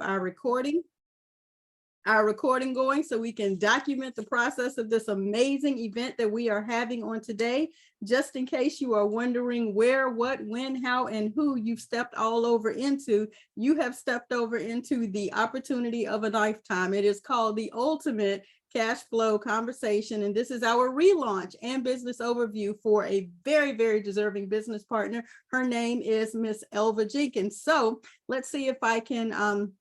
our recording going so we can document the process of this amazing event that we are having on today. Just in case you are wondering where, what, when, how, and who you've stepped all over into, you have stepped over into the opportunity of a lifetime. It is called the ultimate cash flow conversation. And this is our relaunch and business overview for a very, very deserving business partner. Her name is Miss Elva Jenkins. So let's see if I can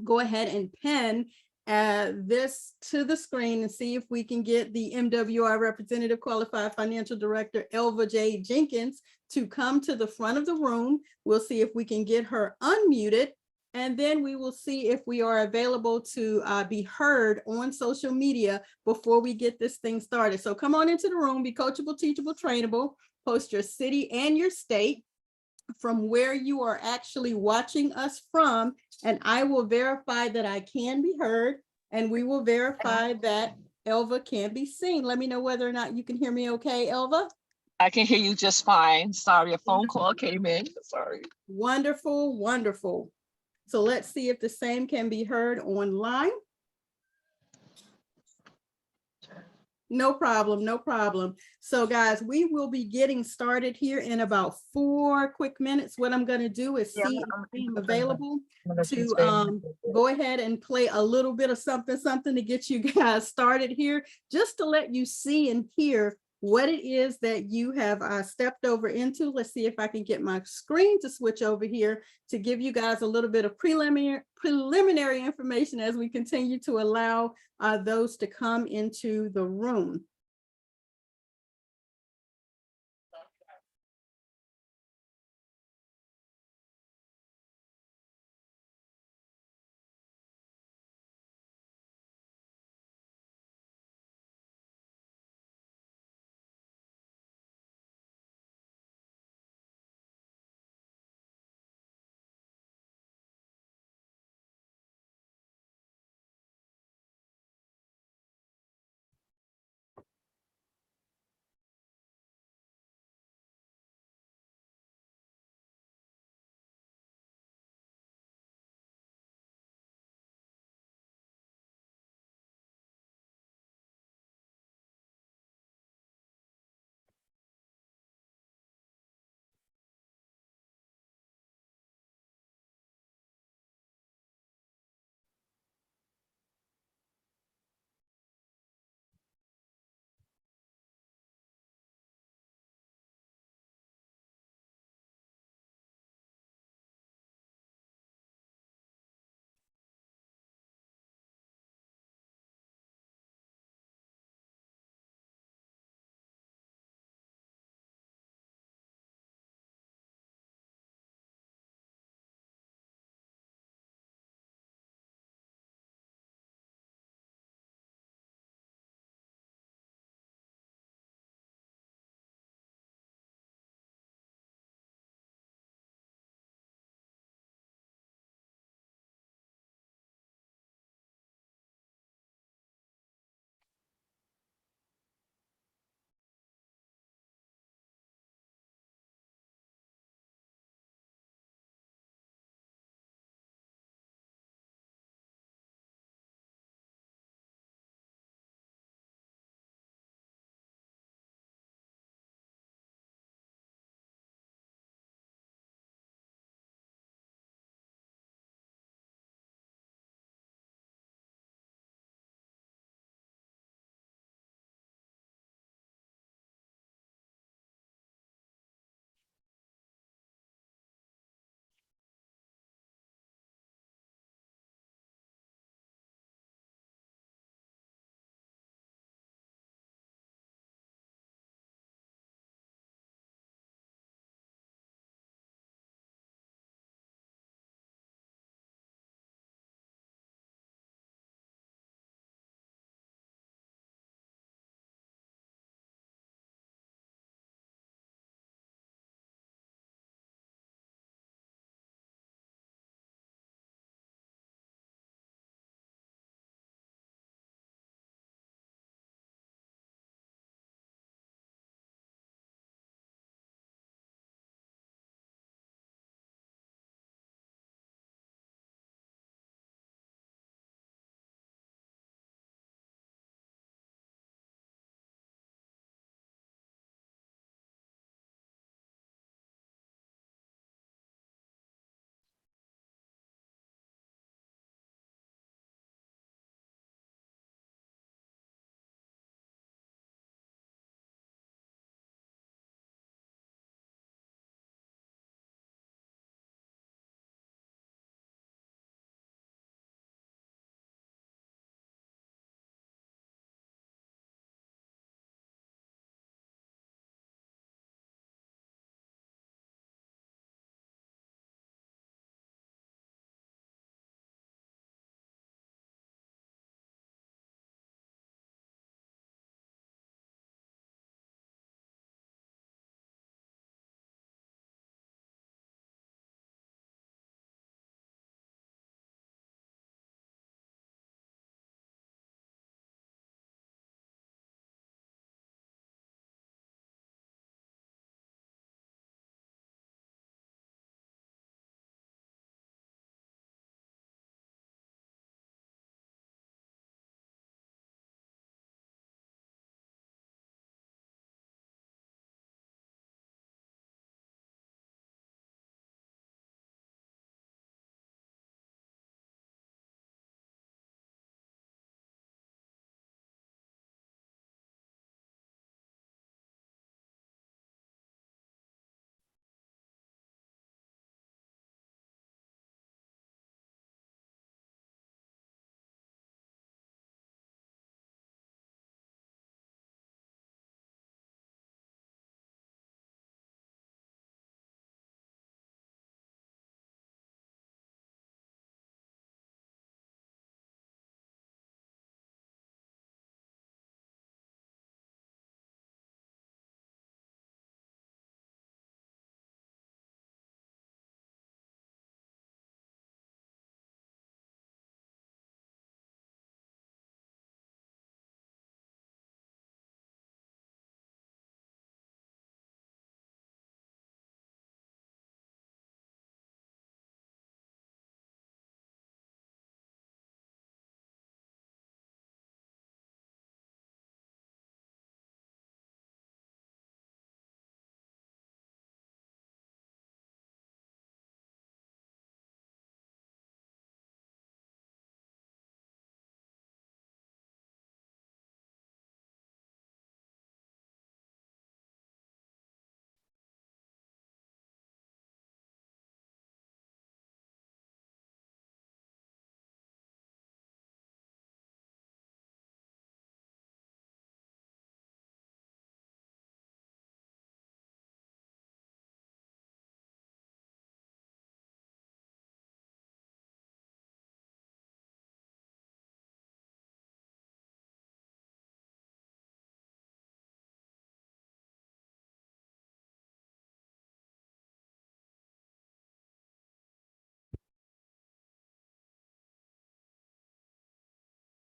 go ahead and pin this to the screen and see if we can get the MWR representative qualified financial director, Elva J. Jenkins, to come to the front of the room. We'll see if we can get her unmuted, and then we will see if we are available to be heard on social media before we get this thing started. So come on into the room, be coachable, teachable, trainable, post your city and your state from where you are actually watching us from, and I will verify that I can be heard, and we will verify that Elva can be seen. Let me know whether or not you can hear me okay, Elva. I can hear you just fine. Sorry, a phone call came in. Sorry. Wonderful, wonderful. So let's see if the same can be heard online. No problem, no problem. So guys, we will be getting started here in about 4 quick minutes. What I'm going to do is see if I'm available to go ahead and play a little bit of something to get you guys started here, just to let you see and hear what it is that you have stepped over into. Let's see if I can get my screen to switch over here to give you guys a little bit of preliminary information as we continue to allow those to come into the room.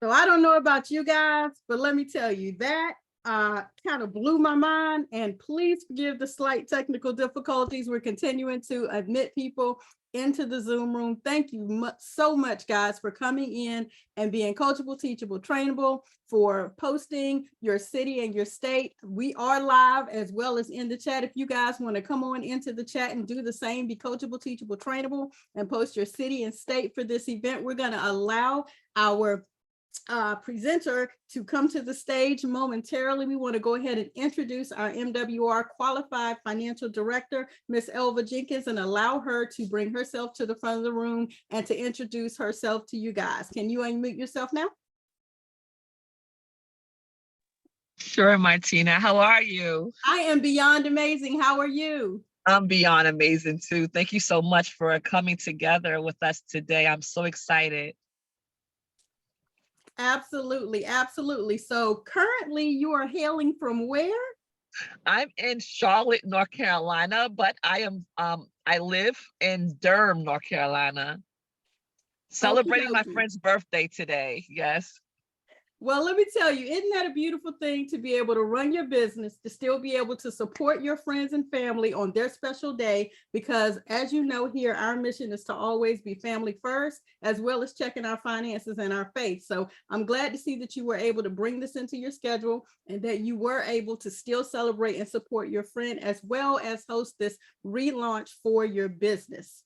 So I don't know about you guys, but let me tell you that kind of blew my mind. And please forgive the slight technical difficulties. We're continuing to admit people into the Zoom room. Thank you so much, guys, for coming in and being coachable, teachable, trainable, for posting your city and your state. We are live as well as in the chat. If you guys want to come on into the chat and do the same, be coachable, teachable, trainable, and post your city and state for this event, we're going to allow our presenter to come to the stage momentarily. We want to go ahead and introduce our MWR qualified financial director, Miss Elva Jenkins, and allow her to bring herself to the front of the room and to introduce herself to you guys. Can you unmute yourself now? Sure, Martina. How are you? I am beyond amazing. How are you? I'm beyond amazing too. Thank you so much for coming together with us today. I'm so excited. Absolutely, absolutely. So currently you are hailing from where? I'm in Charlotte, North Carolina, but I live in Durham, North Carolina. Celebrating my friend's birthday today. Yes. Well, let me tell you, isn't that a beautiful thing to be able to run your business, to still be able to support your friends and family on their special day? Because as you know here, our mission is to always be family first, as well as checking our finances and our faith. So I'm glad to see that you were able to bring this into your schedule and that you were able to still celebrate and support your friend, as well as host this relaunch for your business.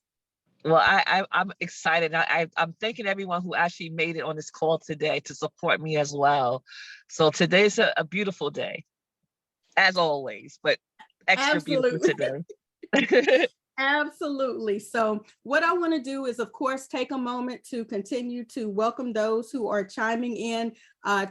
Well, I'm excited. I'm thanking everyone who actually made it on this call today to support me as well. So today's a beautiful day, as always, but extra beautiful today. Absolutely. So what I want to do is, of course, take a moment to continue to welcome those who are chiming in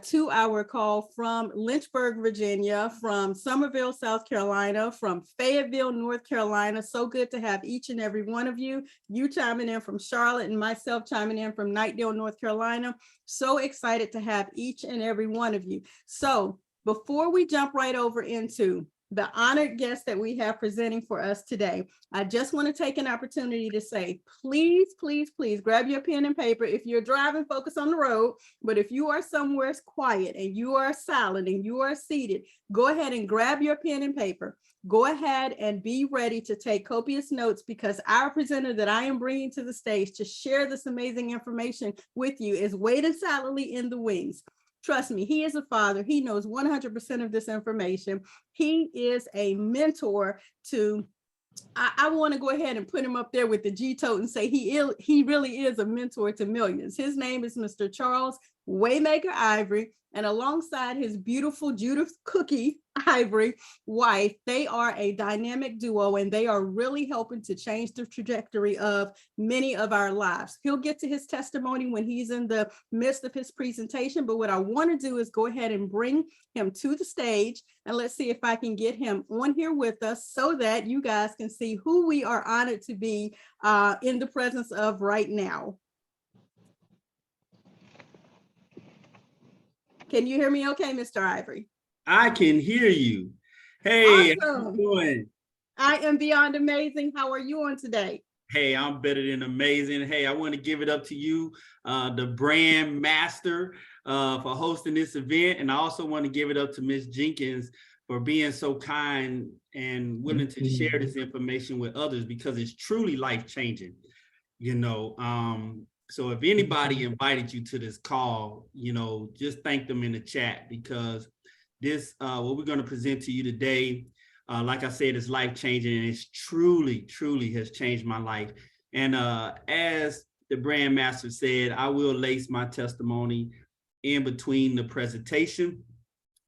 to our call from Lynchburg, Virginia, from Summerville, South Carolina, from Fayetteville, North Carolina. So good to have each and every one of you. You chiming in from Charlotte and myself chiming in from Knightdale, North Carolina. So excited to have each and every one of you. So before we jump right over into the honored guest that we have presenting for us today, I just want to take an opportunity to say, please, please, please grab your pen and paper. If you're driving, focus on the road. But if you are somewhere quiet and you are silent and you are seated, go ahead and grab your pen and paper. Go ahead and be ready to take copious notes, because our presenter that I am bringing to the stage to share this amazing information with you is waiting silently in the wings. Trust me, he is a father. He knows 100% of this information. He is a mentor to, I want to go ahead and put him up there with the G-tote and say he really is a mentor to millions. His name is Mr. Charles Waymaker Ivory, and alongside his beautiful Judith Cookie Ivory wife, they are a dynamic duo, and they are really helping to change the trajectory of many of our lives. He'll get to his testimony when he's in the midst of his presentation, but what I want to do is go ahead and bring him to the stage, and let's see if I can get him on here with us so that you guys can see who we are honored to be in the presence of right now. Can you hear me okay, Mr. Ivory? I can hear you. Hey, awesome. How you doing? I am beyond amazing. How are you on today? Hey, I'm better than amazing. Hey, I want to give it up to you, the brand master, for hosting this event. And I also want to give it up to Ms. Jenkins for being so kind and willing to share this information with others, because it's truly life-changing, you know. So if anybody invited you to this call, you know, just thank them in the chat, because this, what we're going to present to you today, like I said, is life-changing, and it's truly, truly has changed my life. And as the brand master said, I will lace my testimony in between the presentation.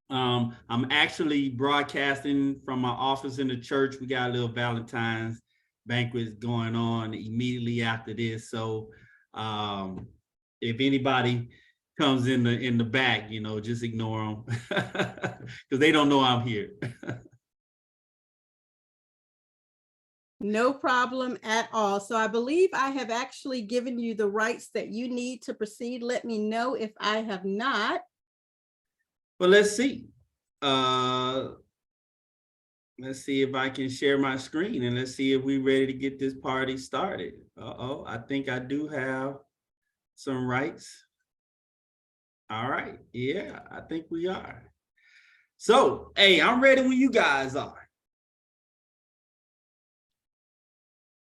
I'm actually broadcasting from my office in the church. We got a little Valentine's banquet going on immediately after this. So if anybody comes in the back, you know, just ignore them because they don't know I'm here. No problem at all. So I believe I have actually given you the rights that you need to proceed. Let me know if I have not. Well, let's see. Let's see if I can share my screen, and let's see if we're ready to get this party started. I think I do have some rights. All right. Yeah, I think we are. So, hey, I'm ready when you guys are.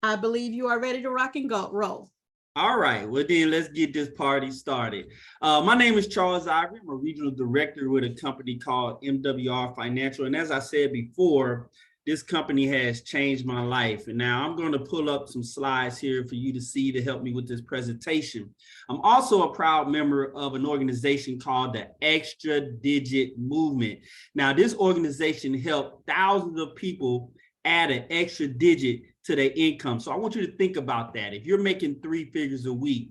I believe you are ready to rock and go roll. All right, well then let's get this party started. My name is Charles Ivory. I'm a regional director with a company called MWR Financial. And as I said before, this company has changed my life. And now I'm going to pull up some slides here for you to see to help me with this presentation. I'm also a proud member of an organization called the Extra Digit Movement. Now, this organization helped thousands of people add an extra digit to their income. So I want you to think about that. If you're making 3 figures a week,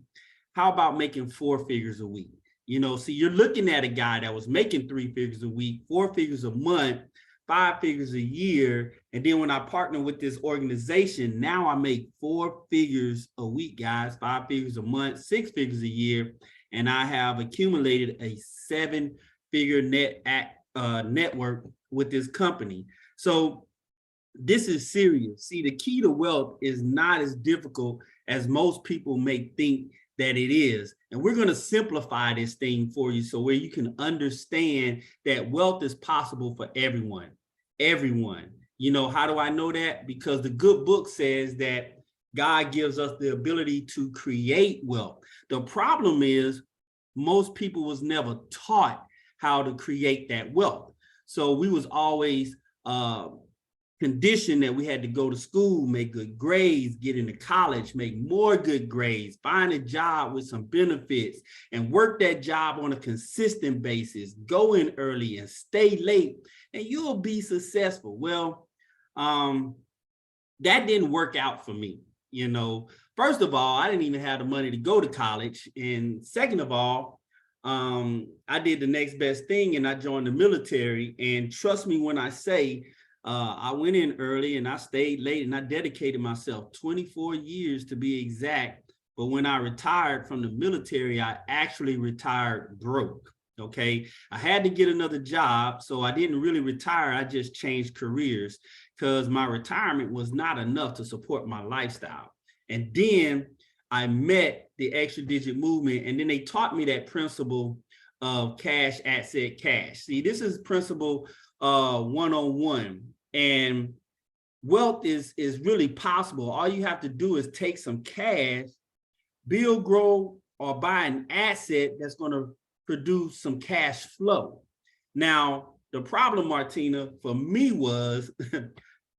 how about making 4 figures a week? You know, see, you're looking at a guy that was making 3 figures a week, 4 figures a month, 5 figures a year. And then when I partner with this organization, now I make 4 figures a week, guys, 5 figures a month, 6 figures a year. And I have accumulated a 7-figure network with this company. So this is serious. See, the key to wealth is not as difficult as most people may think that it is. And we're going to simplify this thing for you so where you can understand that wealth is possible for everyone. Everyone. You know, how do I know that? Because the good book says that God gives us the ability to create wealth. The problem is most people was never taught how to create that wealth. So we was always condition that we had to go to school, make good grades, get into college, make more good grades, find a job with some benefits, and work that job on a consistent basis, go in early and stay late, and you'll be successful. Well, that didn't work out for me. You know, first of all, I didn't even have the money to go to college. And second of all, I did the next best thing and I joined the military. And trust me when I say, I went in early and I stayed late and I dedicated myself 24 years to be exact. But when I retired from the military, I actually retired broke. Okay. I had to get another job. So I didn't really retire. I just changed careers because my retirement was not enough to support my lifestyle. And then I met the Extra Digit Movement. And then they taught me that principle of cash, asset, cash. See, this is principle 101. And wealth is really possible. All you have to do is take some cash, build, grow, or buy an asset that's going to produce some cash flow. Now, the problem, Martina, for me was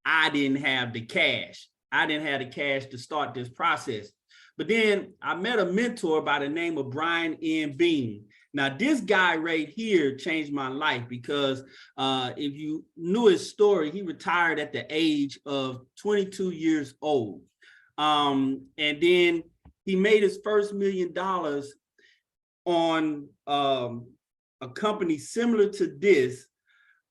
I didn't have the cash. I didn't have the cash to start this process. But then I met a mentor by the name of Brian N. Bean. Now, this guy right here changed my life because if you knew his story, he retired at the age of 22 years old. And then he made his first $1 million on a company similar to this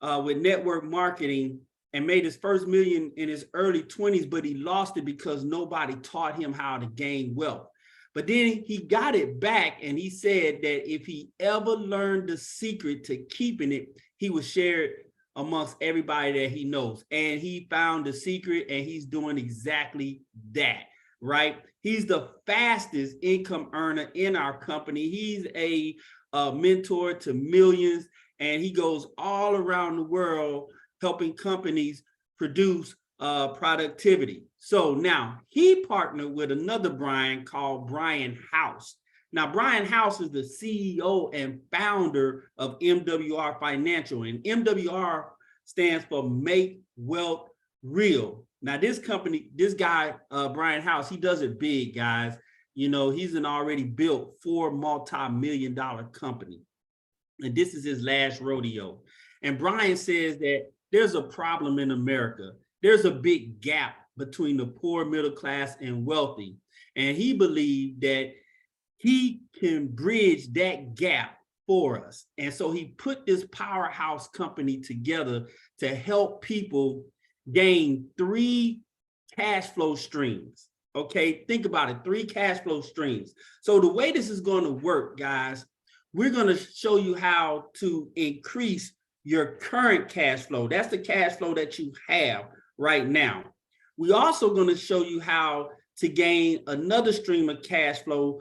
with network marketing, and made his first $1 million in his early 20s, but he lost it because nobody taught him how to gain wealth. But then he got it back, and he said that if he ever learned the secret to keeping it, he would share it amongst everybody that he knows. And he found the secret, and he's doing exactly that, right? He's the fastest income earner in our company. He's a mentor to millions, and he goes all around the world helping companies produce productivity. So now he partnered with another Brian called Brian House. Now, Brian House is the CEO and founder of MWR Financial, and MWR stands for Make Wealth Real. Now, this company, this guy, Brian House, he does it big, guys. You know, he's an already built $4 multi-million-dollar company, and this is his last rodeo. And Brian says that there's a problem in America. There's a big gap between the poor, middle class, and wealthy. And he believed that he can bridge that gap for us. And so he put this powerhouse company together to help people gain 3 cash flow streams. Okay, think about it, 3 cash flow streams. So the way this is going to work, guys, we're going to show you how to increase your current cash flow. That's the cash flow that you have right now. We're also going to show you how to gain another stream of cash flow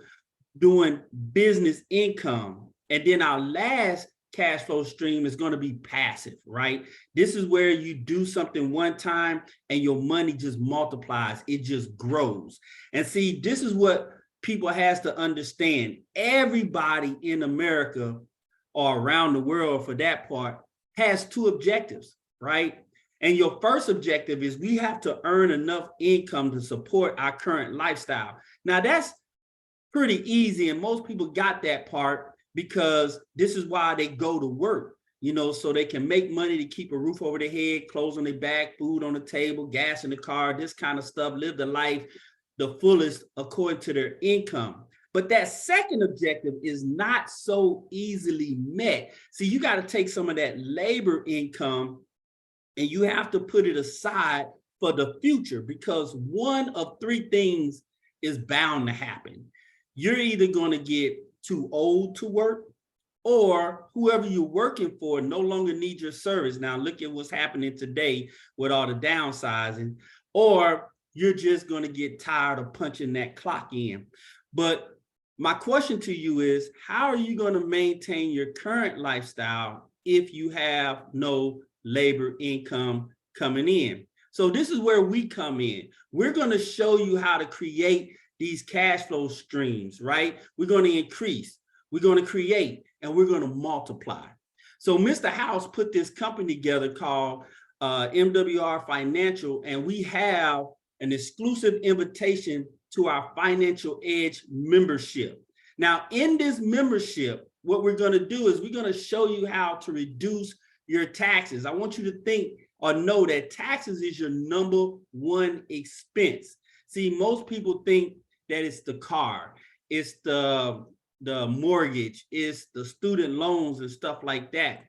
doing business income. And then our last cash flow stream is going to be passive, right? This is where you do something one time and your money just multiplies. It just grows. And see, this is what people has to understand. Everybody in America or around the world for that part has two objectives, right? And your first objective is we have to earn enough income to support our current lifestyle. Now that's pretty easy, and most people got that part because this is why they go to work, you know, so they can make money to keep a roof over their head, clothes on their back, food on the table, gas in the car, this kind of stuff, live the life the fullest according to their income. But that second objective is not so easily met. See, you got to take some of that labor income and you have to put it aside for the future, because one of three things is bound to happen. You're either going to get too old to work, or whoever you're working for no longer needs your service. Now, look at what's happening today with all the downsizing, or you're just going to get tired of punching that clock in. But my question to you is, how are you going to maintain your current lifestyle if you have no labor income coming in? So this is where we come in. We're going to show you how to create these cash flow streams, right? We're going to increase, we're going to create, and we're going to multiply. So Mr. House put this company together called MWR Financial, and we have an exclusive invitation to our Financial Edge membership. Now, in this membership, what we're going to do is we're going to show you how to reduce your taxes. I want you to think or know that taxes is your number one expense. See, most people think that it's the car, it's the mortgage, it's the student loans and stuff like that.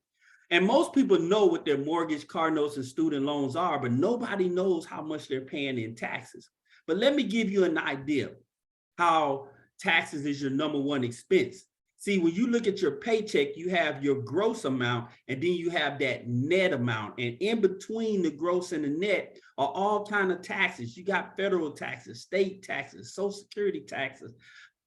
And most people know what their mortgage, car notes, and student loans are, but nobody knows how much they're paying in taxes. But let me give you an idea how taxes is your number one expense. See, when you look at your paycheck, you have your gross amount, and then you have that net amount. And in between the gross and the net are all kinds of taxes. You got federal taxes, state taxes, Social Security taxes,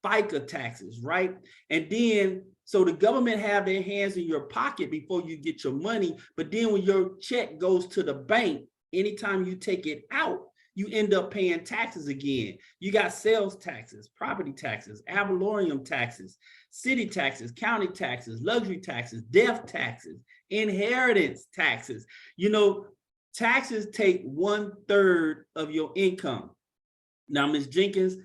FICA taxes, right? And then, so the government have their hands in your pocket before you get your money. But then when your check goes to the bank, anytime you take it out, you end up paying taxes again. You got sales taxes, property taxes, ad valorem taxes, city taxes, county taxes, luxury taxes, death taxes, inheritance taxes. You know, taxes take 1/3 of your income. Now, Ms. Jenkins,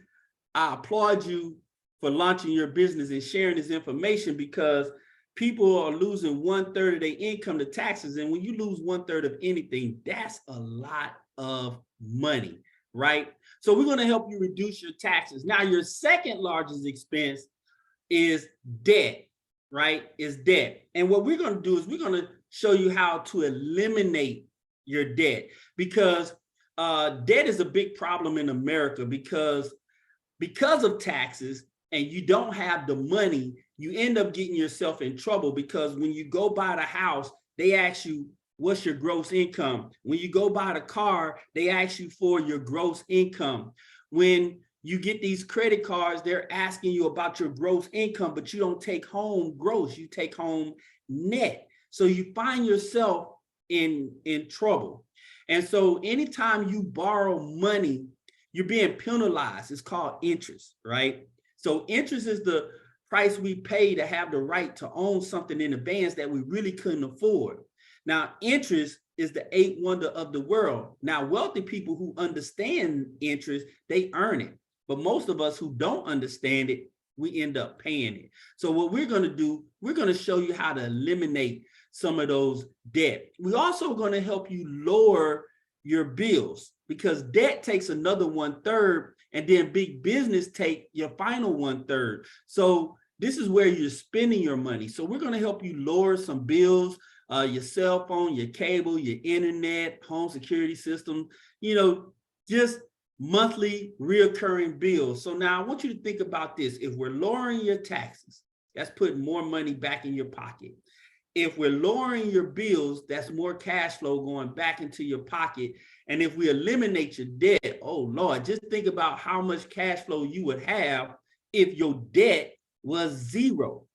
I applaud you for launching your business and sharing this information, because people are losing 1/3 of their income to taxes. And when you lose 1/3 of anything, that's a lot of money, right? So we're going to help you reduce your taxes. Now, your second largest expense is debt, right? Is debt. And what we're going to do is we're going to show you how to eliminate your debt, because debt is a big problem in America, because of taxes, and you don't have the money, you end up getting yourself in trouble, because when you go buy the house, they ask you, what's your gross income? When you go buy the car, they ask you for your gross income. When you get these credit cards, they're asking you about your gross income, but you don't take home gross, you take home net. So you find yourself in trouble. And so anytime you borrow money, you're being penalized. It's called interest, right? So interest is the price we pay to have the right to own something in advance that we really couldn't afford. Now, interest is the eighth wonder of the world. Now, wealthy people who understand interest, they earn it. But most of us who don't understand it, we end up paying it. So what we're going to do, we're going to show you how to eliminate some of those debt. We're also going to help you lower your bills, because debt takes another 1/3, and then big business take your final 1/3. So this is where you're spending your money. So we're going to help you lower some bills, your cell phone, your cable, your internet, home security system, you know, just monthly reoccurring bills. So now I want you to think about this. If we're lowering your taxes, that's putting more money back in your pocket. If we're lowering your bills, that's more cash flow going back into your pocket. And if we eliminate your debt, oh Lord, just think about how much cash flow you would have if your debt was zero.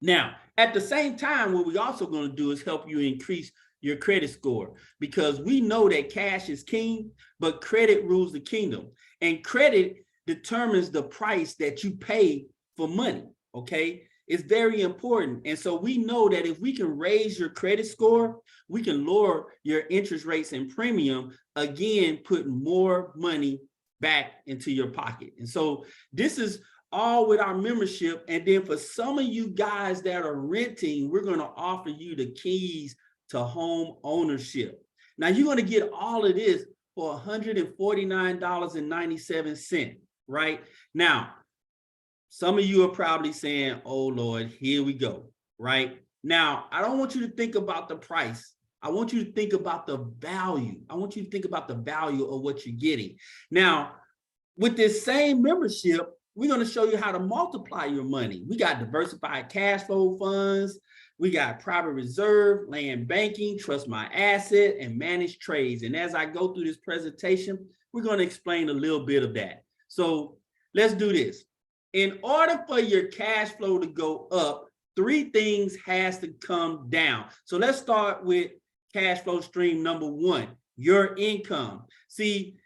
Now, at the same time, what we're also going to do is help you increase your credit score, because we know that cash is king, but credit rules the kingdom, and credit determines the price that you pay for money. Okay, it's very important. And so we know that if we can raise your credit score, we can lower your interest rates and premium, again, putting more money back into your pocket. And so this is all with our membership. And then for some of you guys that are renting, we're going to offer you the keys to home ownership. Now you're going to get all of this for $149.97, right? Now, some of you are probably saying, oh Lord, here we go, right? Now, I don't want you to think about the price. I want you to think about the value. I want you to think about the value of what you're getting. Now, with this same membership, we're going to show you how to multiply your money. We got diversified cash flow funds. We got private reserve, land banking, trust my asset, and managed trades. And as I go through this presentation, we're going to explain a little bit of that. So let's do this. In order for your cash flow to go up, three things has to come down. So let's start with cash flow stream number one, your income. See,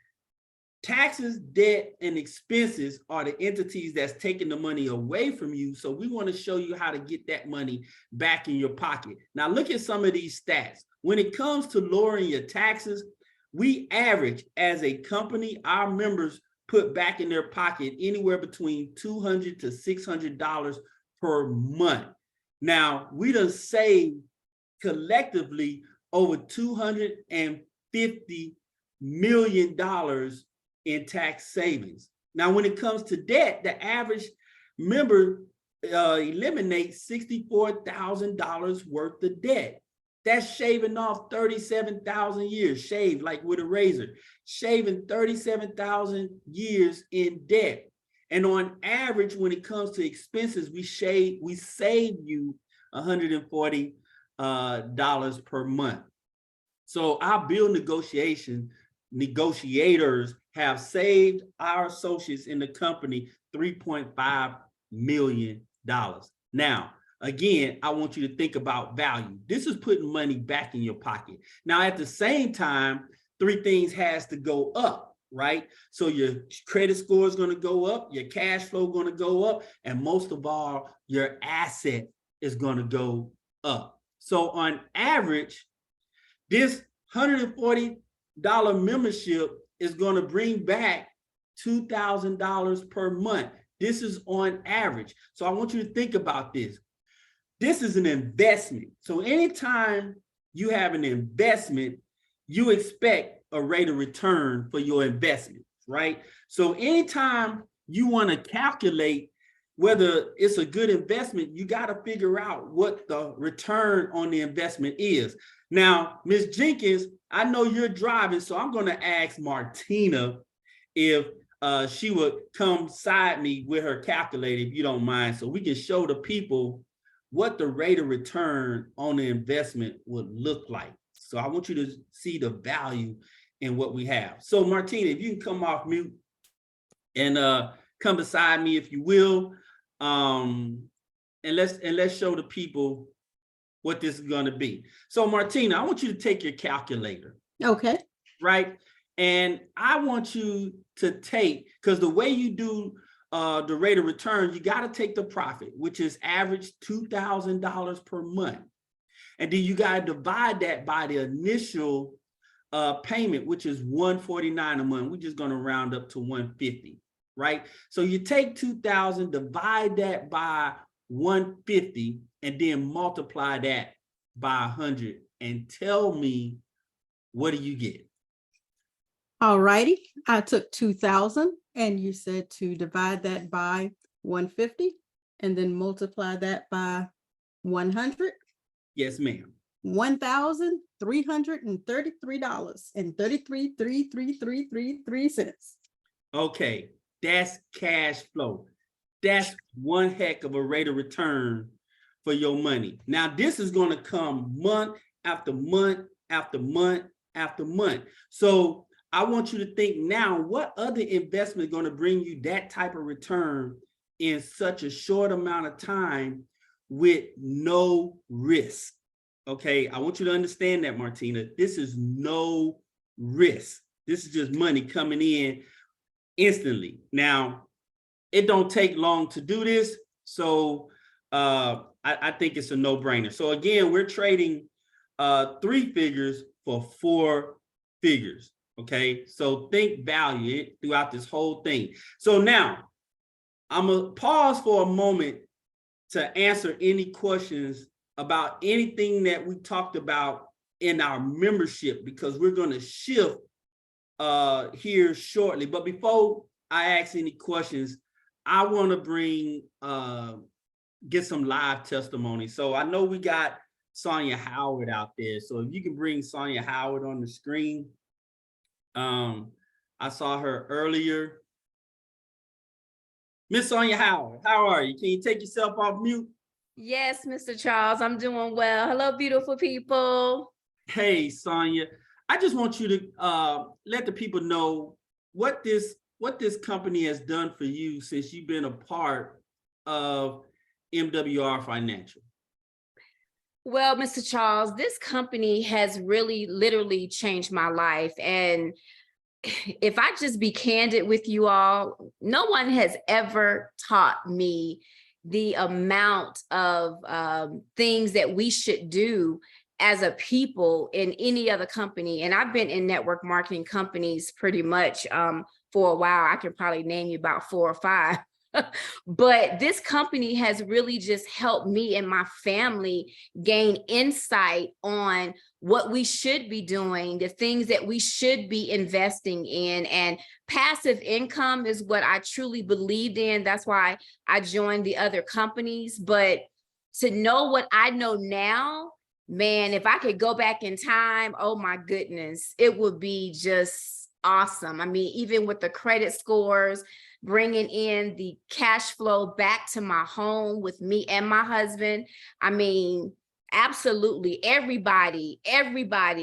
taxes, debt, and expenses are the entities that's taking the money away from you. So we want to show you how to get that money back in your pocket. Now look at some of these stats. When it comes to lowering your taxes, we average as a company, our members put back in their pocket anywhere between $200 to $600 per month. Now, we done saved collectively over $250 million in tax savings. Now, when it comes to debt, the average member eliminates $64,000 worth of debt. That's shaving off 37,000 years, shaved like with a razor, shaving 37,000 years in debt. And on average, when it comes to expenses, we save you $140 per month. So our bill negotiators have saved our associates in the company $3.5 million. Now, again, I want you to think about value. This is putting money back in your pocket. Now, at the same time, three things has to go up, right? So your credit score is going to go up, your cash flow going to go up, and most of all, your asset is going to go up. So on average, this $140 membership is going to bring back $2,000 per month. This is on average. So I want you to think about this. This is an investment. So anytime you have an investment, you expect a rate of return for your investment, right? So anytime you want to calculate whether it's a good investment, you got to figure out what the return on the investment is. Now, Ms. Jenkins, I know you're driving, so I'm going to ask Martina if she would come side me with her calculator, if you don't mind, so we can show the people what the rate of return on the investment would look like. So I want you to see the value in what we have. So Martina, if you can come off mute and come beside me, if you will, and let's show the people what this is going to be. So Martina, I want you to take your calculator. Okay. Right. And I want you to take, because the way you do the rate of return, you got to take the profit, which is average $2,000 per month. And then you got to divide that by the initial payment, which is $149 a month. We're just going to round up to $150, right? So you take 2,000, divide that by 150, and then multiply that by 100, and tell me, what do you get? All righty. I took 2,000 and you said to divide that by 150 and then multiply that by 100. Yes, ma'am. $1,333.33. Okay, that's cash flow. That's one heck of a rate of return for your money. Now, this is going to come month after month after month after month. So I want you to think now, what other investment is going to bring you that type of return in such a short amount of time with no risk. Okay, I want you to understand that, Martina. This is no risk. This is just money coming in instantly. Now, it don't take long to do this, so I think it's a no-brainer. So again, we're trading 3 figures for 4 figures. Okay, so think value throughout this whole thing. So now I'm gonna pause for a moment to answer any questions about anything that we talked about in our membership, because we're going to shift here shortly. But before I ask any questions, I want to bring get some live testimony. So I know we got Sonia Howard out there. So if you can bring Sonia Howard on the screen. I saw her earlier. Miss Sonia Howard, how are you? Can you take yourself off mute? Yes, Mr. Charles, I'm doing well. Hello, beautiful people. Hey, Sonia, I just want you to let the people know what this company has done for you since you've been a part of MWR Financial. Well, Mr. Charles, this company has really literally changed my life. And if I just be candid with you all, no one has ever taught me the amount of things that we should do as a people in any other company. And I've been in network marketing companies pretty much for a while. I can probably name you about 4 or 5. But this company has really just helped me and my family gain insight on what we should be doing, the things that we should be investing in. And passive income is what I truly believed in. That's why I joined the other companies. But to know what I know now, man, if I could go back in time, oh my goodness, it would be just awesome. I mean, even with the credit scores, bringing in the cash flow back to my home with me and my husband. I mean, absolutely, everybody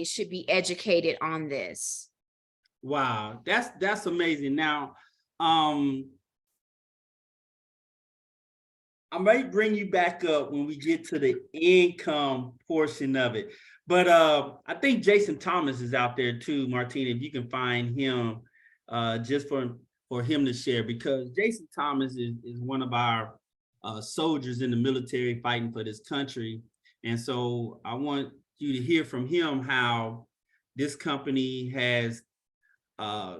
should be educated on this. Wow, that's amazing. Now, I might bring you back up when we get to the income portion of it. But I think Jason Thomas is out there too, Martina, if you can find him just for him to share, because Jason Thomas is one of our soldiers in the military fighting for this country. And so I want you to hear from him how this company has, I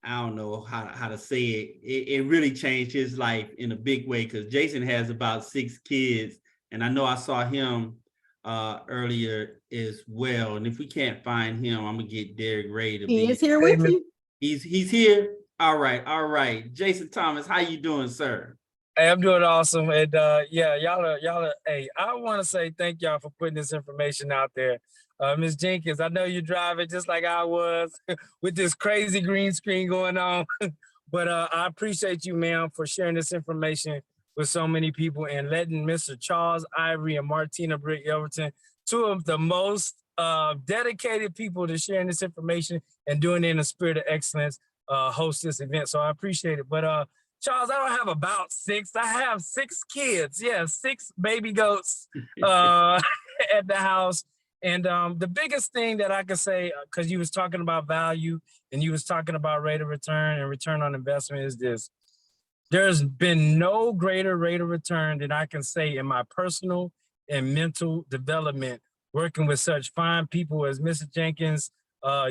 don't know how to say it. It really changed his life in a big way, because Jason has about 6 kids. And I know I saw him earlier as well. And if we can't find him, I'm gonna get Derek Ray to be. He is here with you. He's here. All right. Jason Thomas, how you doing, sir? Hey, I'm doing awesome. And yeah, y'all are, hey, I want to say thank y'all for putting this information out there. Ms. Jenkins, I know you're driving just like I was with this crazy green screen going on. But I appreciate you, ma'am, for sharing this information with so many people and letting Mr. Charles Ivory and Martina Britt Elverton, 2 of the most dedicated people to sharing this information and doing it in a spirit of excellence, host this event. So I appreciate it. But Charles, I don't have about 6. I have 6 kids. Yeah, 6 baby goats at the house. And the biggest thing that I could say, because you was talking about value and you was talking about rate of return and return on investment, is this. There's been no greater rate of return than I can say in my personal and mental development, working with such fine people as Mrs. Jenkins,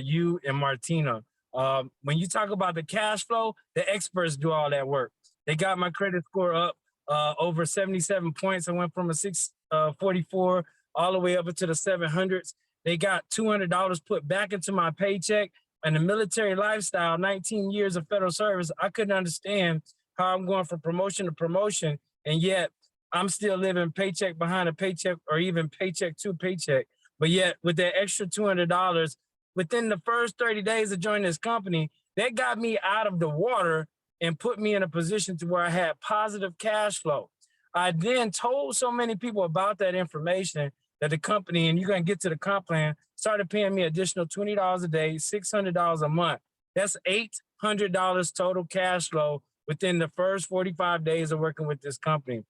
you and Martina. When you talk about the cash flow, the experts do all that work. They got my credit score up over 77 points. I went from a 644 all the way up into the 700s. They got $200 put back into my paycheck. And the military lifestyle, 19 years of federal service, I couldn't understand how I'm going from promotion to promotion, and yet I'm still living paycheck behind a paycheck, or even paycheck to paycheck. But yet with that extra $200, within the first 30 days of joining this company, that got me out of the water and put me in a position to where I had positive cash flow. I then told so many people about that information that the company, and you're going to get to the comp plan, started paying me additional $20 a day, $600 a month. That's $800 total cash flow within the first 45 days of working with this company.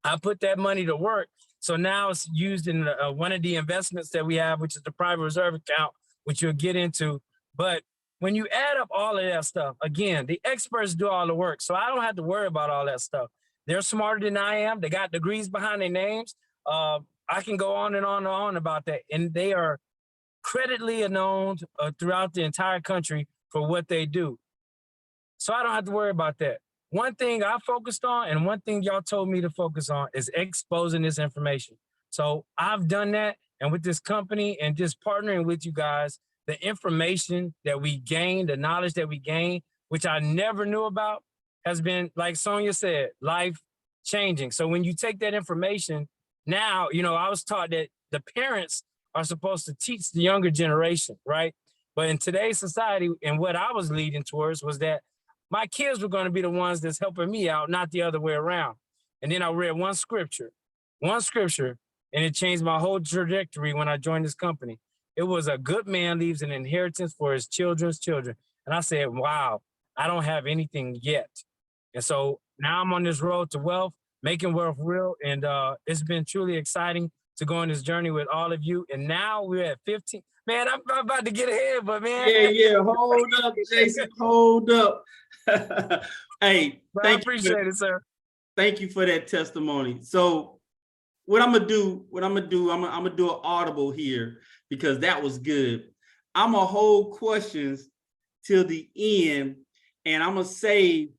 I put that money to work. So now it's used in one of the investments that we have, which is the private reserve account, which you'll get into. But when you add up all of that stuff, again, the experts do all the work. So I don't have to worry about all that stuff. They're smarter than I am. They got degrees behind their names. I can go on and on and on about that. And they are credibly known throughout the entire country for what they do. So I don't have to worry about that. One thing I focused on and one thing y'all told me to focus on is exposing this information. So I've done that. And with this company and just partnering with you guys, the information that we gain, the knowledge that we gain, which I never knew about, has been, like Sonia said, life changing. So when you take that information, now, you know, I was taught that the parents are supposed to teach the younger generation, right? But in today's society, and what I was leading towards was that my kids were going to be the ones that's helping me out, not the other way around. And then I read one scripture, and it changed my whole trajectory when I joined this company. It was a good man leaves an inheritance for his children's children. And I said, wow, I don't have anything yet. And so now I'm on this road to wealth, making wealth real. And it's been truly exciting to go on this journey with all of you. And now we're at 15. Man, I'm about to get ahead, but man. Yeah. Hold up, Jason. Hold up. Hey, I appreciate it, sir. Thank you for that testimony. So what I'm gonna do, I'm gonna do an audible here because that was good. I'm gonna hold questions till the end, and I'm gonna save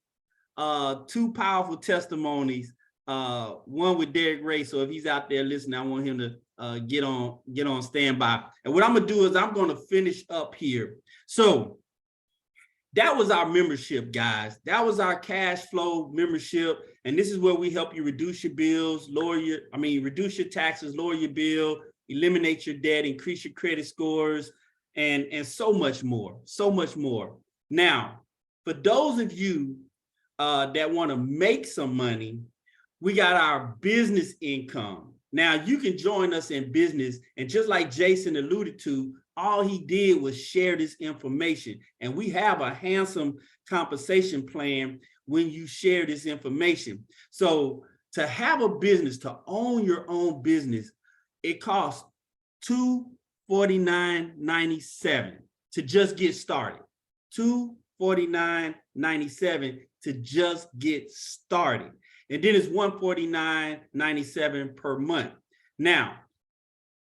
two powerful testimonies. One with Derek Ray. So if he's out there listening, I want him to get on standby. And what I'm gonna do is I'm gonna finish up here. So that was our membership, guys. That was our cash flow membership. And this is where we help you reduce your bills, reduce your taxes, lower your bill, eliminate your debt, increase your credit scores, and so much more, so much more. Now, for those of you that want to make some money, we got our business income. Now, you can join us in business. And just like Jason alluded to, all he did was share this information. And we have a handsome compensation plan when you share this information. So to have a business, to own your own business, it costs $249.97 to just get started. $249.97 to just get started. And then it's $149.97 per month. Now,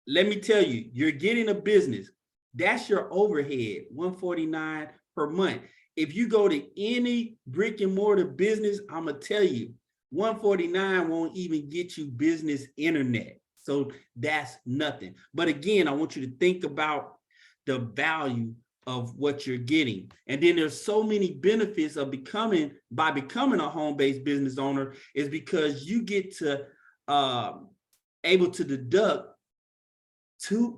let me tell you, you're getting a business. That's your overhead, $149 per month. If you go to any brick and mortar business, I'm gonna tell you, $149 won't even get you business internet. So that's nothing. But again, I want you to think about the value of what you're getting. And then there's so many benefits of becoming a home-based business owner is because you get to able to deduct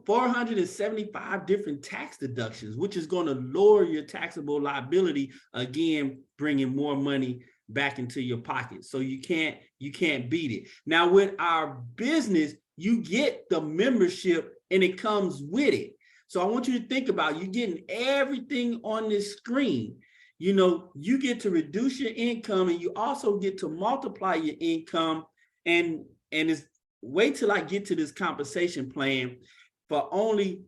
475 different tax deductions, which is going to lower your taxable liability, again, bringing more money back into your pocket. So you can't beat it. Now with our business, you get the membership and it comes with it. So I want you to think about, you're getting everything on this screen. You know, you get to reduce your income and you also get to multiply your income. And it's, wait till I get to this compensation plan for only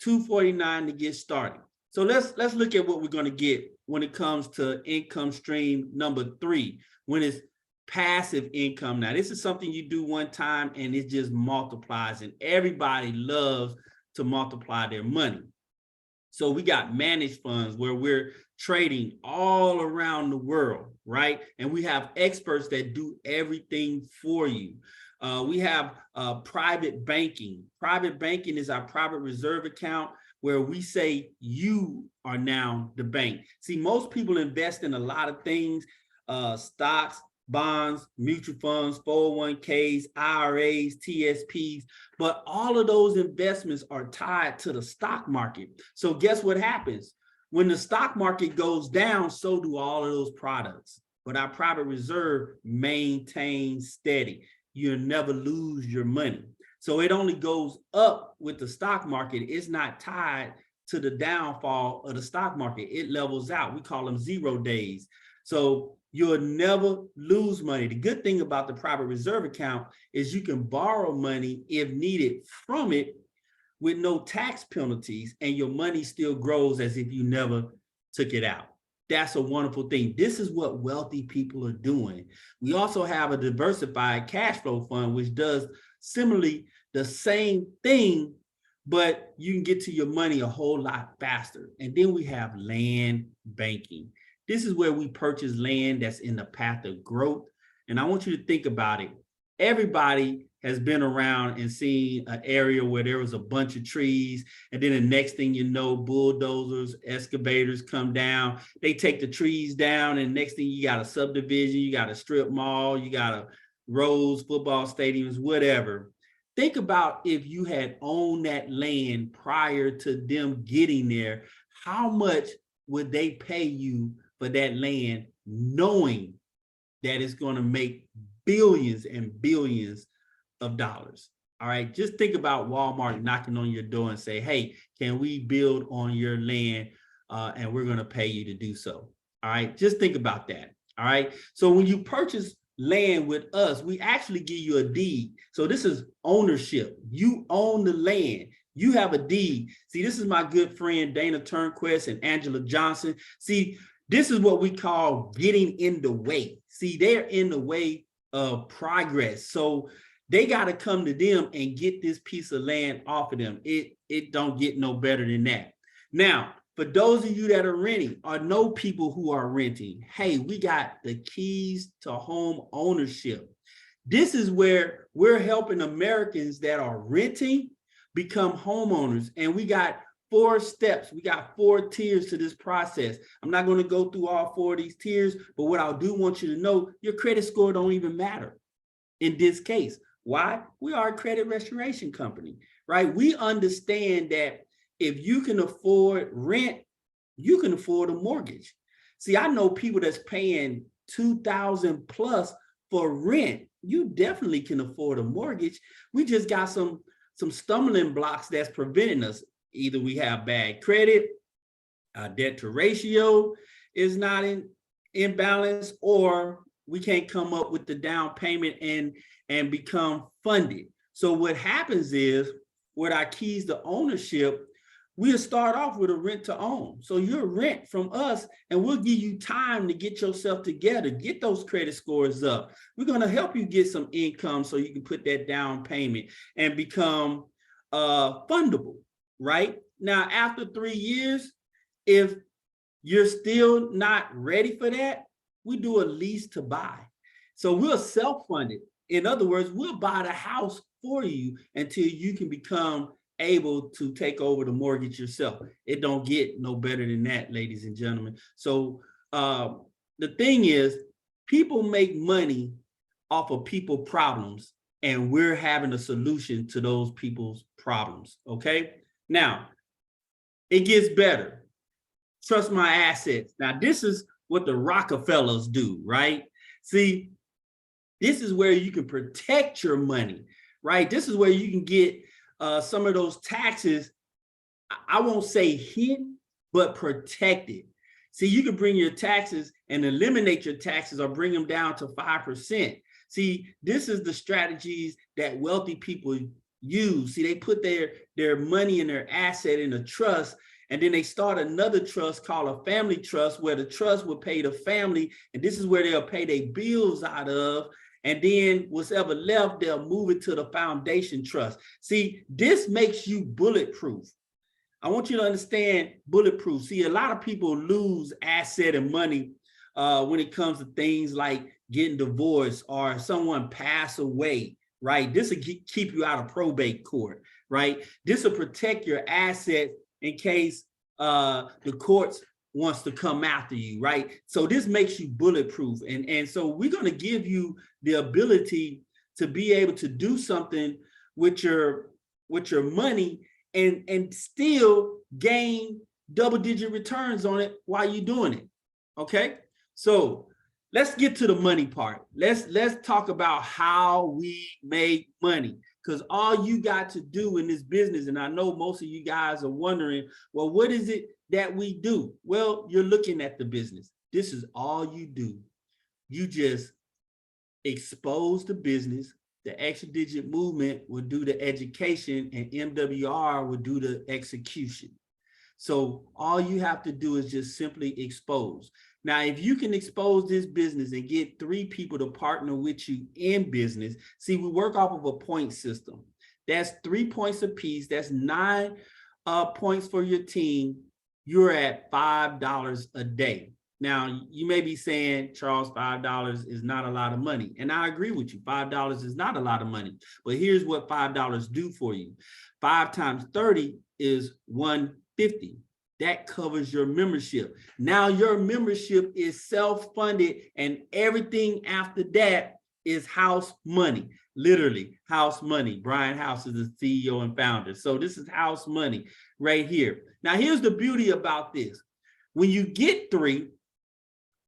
$249 to get started. So let's look at what we're going to get when it comes to income stream number 3, when it's passive income. Now, this is something you do one time and it just multiplies, and everybody loves to multiply their money. So we got managed funds where we're trading all around the world, right? And we have experts that do everything for you. We have private banking. Private banking is our private reserve account where we say you are now the bank. See, most people invest in a lot of things, stocks, bonds, mutual funds, 401ks, IRAs, TSPs, but all of those investments are tied to the stock market. So guess what happens? When the stock market goes down, so do all of those products. But our private reserve maintains steady. You'll never lose your money. So it only goes up with the stock market. It's not tied to the downfall of the stock market. It levels out. We call them 0 days. So you'll never lose money. The good thing about the private reserve account is you can borrow money if needed from it with no tax penalties, and your money still grows as if you never took it out. That's a wonderful thing. This is what wealthy people are doing. We also have a diversified cash flow fund, which does similarly the same thing, but you can get to your money a whole lot faster. And then we have land banking. This is where we purchase land that's in the path of growth. And I want you to think about it. Everybody has been around and seen an area where there was a bunch of trees, and then the next thing you know, bulldozers, excavators come down, they take the trees down, and next thing you got a subdivision, you got a strip mall, you got a roads, football stadiums, whatever. Think about if you had owned that land prior to them getting there, how much would they pay you for that land, knowing that it's going to make billions and billions of dollars? All right, just think about Walmart knocking on your door and say, hey, can we build on your land, and we're going to pay you to do so. All right, just think about that. All right, so when you purchase land with us, we actually give you a deed. So this is ownership. You own the land. You have a deed. See, this is my good friend Dana Turnquest and Angela Johnson. See, this is what we call getting in the way. See, they're in the way of progress. So they got to come to them and get this piece of land off of them. It don't get no better than that. Now, for those of you that are renting or know people who are renting, hey, we got the keys to home ownership. This is where we're helping Americans that are renting become homeowners. And we got 4 steps. We got 4 tiers to this process. I'm not going to go through all 4 of these tiers, but what I do want you to know, your credit score don't even matter in this case. Why? We are a credit restoration company, right? We understand that if you can afford rent, you can afford a mortgage. See, I know people that's paying $2,000 plus for rent. You definitely can afford a mortgage. We just got some stumbling blocks that's preventing us. Either we have bad credit, our debt to ratio is not in balance, or we can't come up with the down payment and become funded. So what happens is, with our keys to ownership, we'll start off with a rent to own. So you'll rent from us, and we'll give you time to get yourself together, get those credit scores up. We're going to help you get some income so you can put that down payment and become fundable, right? Now, after 3 years, if you're still not ready for that, we do a lease to buy. So we'll self-fund it. In other words, we'll buy the house for you until you can become able to take over the mortgage yourself. It don't get no better than that, ladies and gentlemen. So the thing is, people make money off of people problems, and we're having a solution to those people's problems, okay? Now, it gets better. Trust my assets. Now, this is what the Rockefellers do, right? See, this is where you can protect your money, right? This is where you can get some of those taxes, I won't say hidden, but protected. See, you can bring your taxes and eliminate your taxes or bring them down to 5%. See, this is the strategies that wealthy people use. See, they put their money and their asset in a trust, and then they start another trust called a family trust, where the trust will pay the family, and this is where they'll pay their bills out of. And then whatever left, they'll move it to the foundation trust. See, this makes you bulletproof. I want you to understand bulletproof. See, a lot of people lose asset and money when it comes to things like getting divorced or someone pass away, right? This will keep you out of probate court, right? This will protect your asset in case the courts wants to come after you, right? So this makes you bulletproof. And so we're going to give you the ability to be able to do something with your money and still gain double-digit returns on it while you're doing it. Okay? So let's get to the money part. Let's talk about how we make money. Because all you got to do in this business, and I know most of you guys are wondering, well, what is it that we do? Well, you're looking at the business. This is all you do. You just expose the business. The extra digit movement will do the education, and MWR will do the execution. So all you have to do is just simply expose. Now, if you can expose this business and get 3 people to partner with you in business, see, we work off of a point system. That's 3 points apiece. That's 9 points for your team. You're at $5 a day. Now, you may be saying, Charles, $5 is not a lot of money. And I agree with you. $5 is not a lot of money. But here's what $5 do for you. 5 times 30 is $150. That covers your membership. Now your membership is self-funded, and everything after that is house money. Literally house money. Brian House is the CEO and founder. So this is house money right here. Now here's the beauty about this. When you get 3,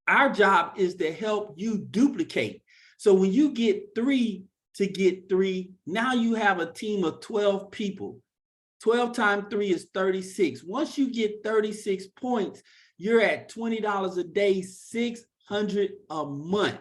our job is to help you duplicate. So when you get 3 to get 3, now you have a team of 12 people. 12 times 3 is 36. Once you get 36 points, you're at $20 a day, $600 a month.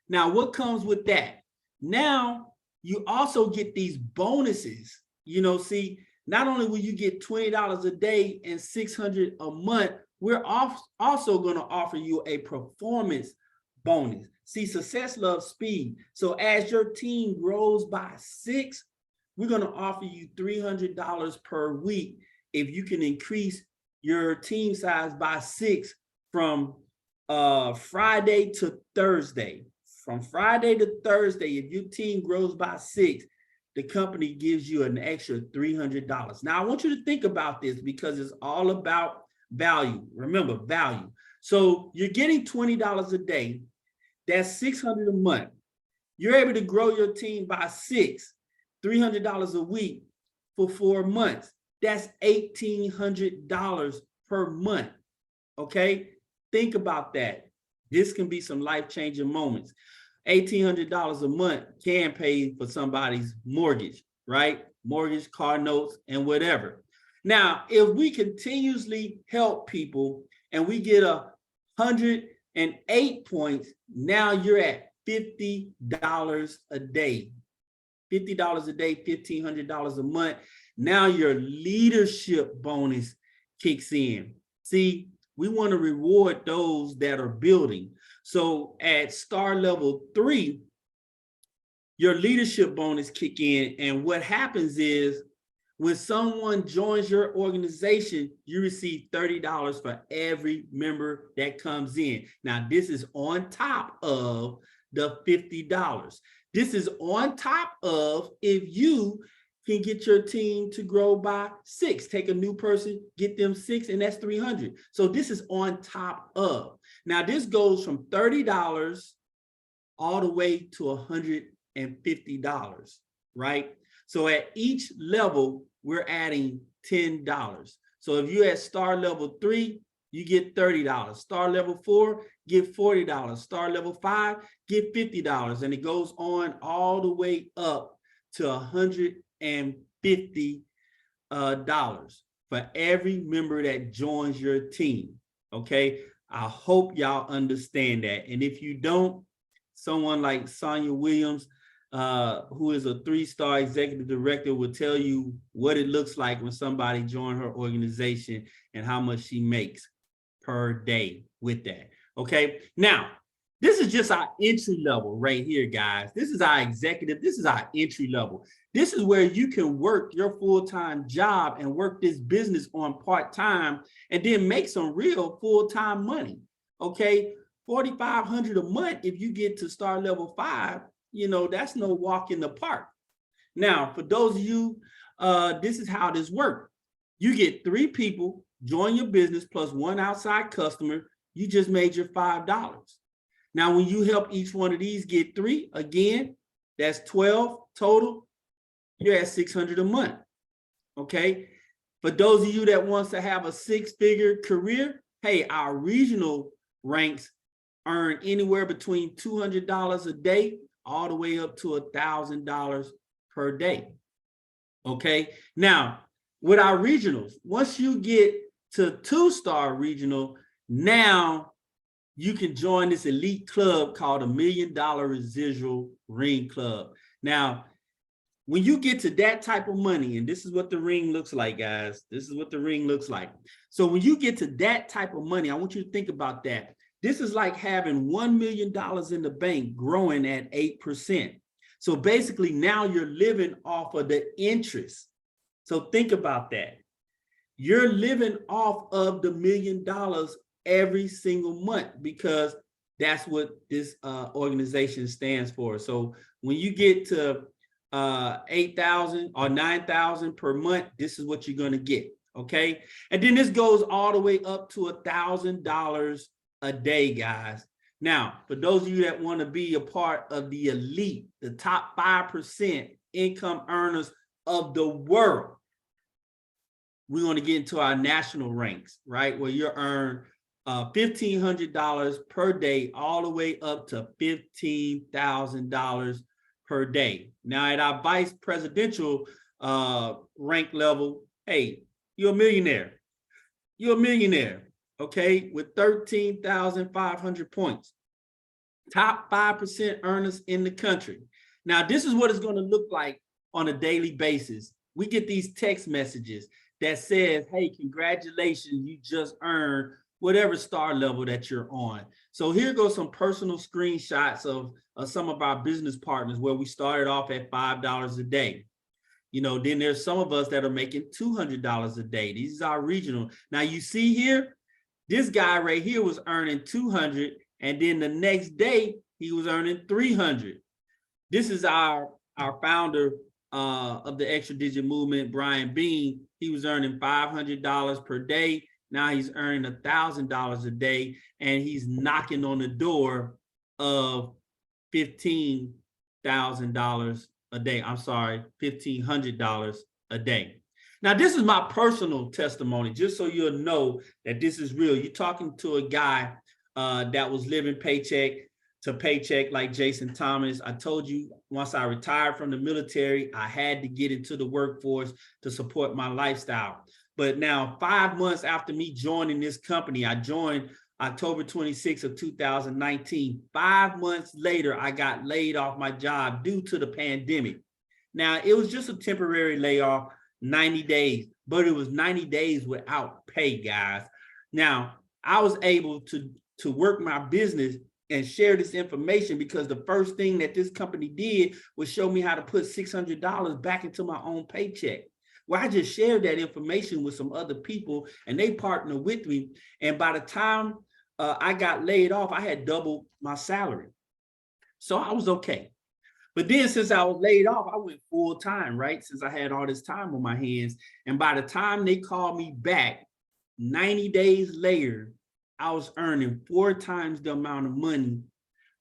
Now, what comes with that? Now, you also get these bonuses. You know, see, not only will you get $20 a day and $600 a month, we're also going to offer you a performance bonus. See, success loves speed. So as your team grows by 6, we're going to offer you $300 per week if you can increase your team size by 6 from Friday to Thursday. From Friday to Thursday, if your team grows by 6, the company gives you an extra $300. Now, I want you to think about this because it's all about value. Remember, value. So you're getting $20 a day. That's $600 a month. You're able to grow your team by 6, $300 a week for 4 months. That's $1,800 per month. Okay, think about that. This can be some life-changing moments. $1,800 a month can pay for somebody's mortgage, right? Mortgage, car notes, and whatever. Now, if we continuously help people and we get 108 points, now you're at $50 a day. $50 a day, $1,500 a month. Now your leadership bonus kicks in. See, we want to reward those that are building. So at star level 3, your leadership bonus kick in. And what happens is when someone joins your organization, you receive $30 for every member that comes in. Now, this is on top of the $50. This is on top of if you can get your team to grow by 6. Take a new person, get them 6, and that's $300. So this is on top of. Now this goes from $30 all the way to $150, right? So at each level, we're adding $10. So if you're at star level 3, you get $30. Star level 4, get $40. Star level 5, get $50. And it goes on all the way up to $150 for every member that joins your team. Okay, I hope y'all understand that. And if you don't, someone like Sonia Williams, who is a 3-star executive director, will tell you what it looks like when somebody joins her organization and how much she makes per day with that. Okay, now this is just our entry level right here, guys. This is our executive. This is our entry level. This is where you can work your full-time job and work this business on part-time and then make some real full-time money. Okay, $4,500 a month if you get to star level 5. You know, that's no walk in the park. Now, for those of you, this is how this works. You get 3 people, join your business plus 1 outside customer. You just made your $5. Now, when you help each one of these get 3, again, that's 12 total. You're at $600 a month. Okay. For those of you that wants to have a 6-figure career, hey, our regional ranks earn anywhere between $200 a day all the way up to $1,000 per day. Okay. Now, with our regionals, once you get to 2-star regional, now you can join this elite club called a $1 Million Residual Ring Club. Now, when you get to that type of money, and this is what the ring looks like, guys. This is what the ring looks like. So when you get to that type of money, I want you to think about that. This is like having $1 million in the bank growing at 8%. So basically now you're living off of the interest. So think about that. You're living off of the $1 million every single month, because that's what this organization stands for. So when you get to 8,000 or 9,000 per month, this is what you're going to get. Okay. And then this goes all the way up to $1,000 a day, guys. Now, for those of you that want to be a part of the elite, the top 5% income earners of the world, we want to get into our national ranks, right? Where you earn $1,500 per day, all the way up to $15,000 per day. Now, at our vice presidential rank level, hey, you're a millionaire. You're a millionaire, okay, with 13,500 points. Top 5% earners in the country. Now, this is what it's going to look like on a daily basis. We get these text messages that says, hey, congratulations, you just earned whatever star level that you're on. So here goes some personal screenshots of some of our business partners where we started off at $5 a day. You know, then there's some of us that are making $200 a day. These are our regional. Now you see here, this guy right here was earning 200, and then the next day he was earning 300. This is our founder of the Extra Digit Movement, Brian Bean. He was earning $500 per day. Now he's earning $1,000 a day, and he's knocking on the door of $15,000 a day. I'm sorry, $1,500 a day. Now, this is my personal testimony, just so you'll know that this is real. You're talking to a guy that was living paycheck to paycheck like Jason Thomas. I told you, once I retired from the military, I had to get into the workforce to support my lifestyle. But now, 5 months after me joining this company, I joined October 26th of 2019. 5 months later, I got laid off my job due to the pandemic. Now, it was just a temporary layoff, 90 days, but it was 90 days without pay, guys. Now, I was able to work my business and share this information because the first thing that this company did was show me how to put $600 back into my own paycheck. Well, I just shared that information with some other people, and they partnered with me. And by the time I got laid off, I had doubled my salary. So I was okay. But then since I was laid off, I went full time, right? Since I had all this time on my hands. And by the time they called me back, 90 days later, I was earning 4 times the amount of money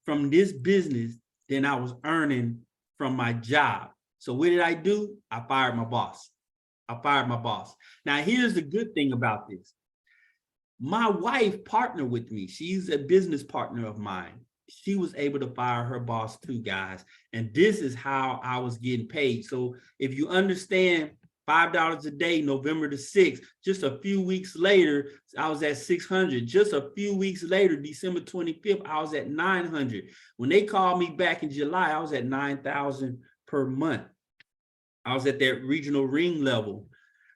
from this business than I was earning from my job. So what did I do? I fired my boss. Now, here's the good thing about this. My wife partnered with me. She's a business partner of mine. She was able to fire her boss too, guys. And this is how I was getting paid. So if you understand, $5 a day, November the 6th, just a few weeks later, I was at 600. Just a few weeks later, December 25th, I was at 900. When they called me back in July, I was at 9,000 per month. I was at that regional ring level.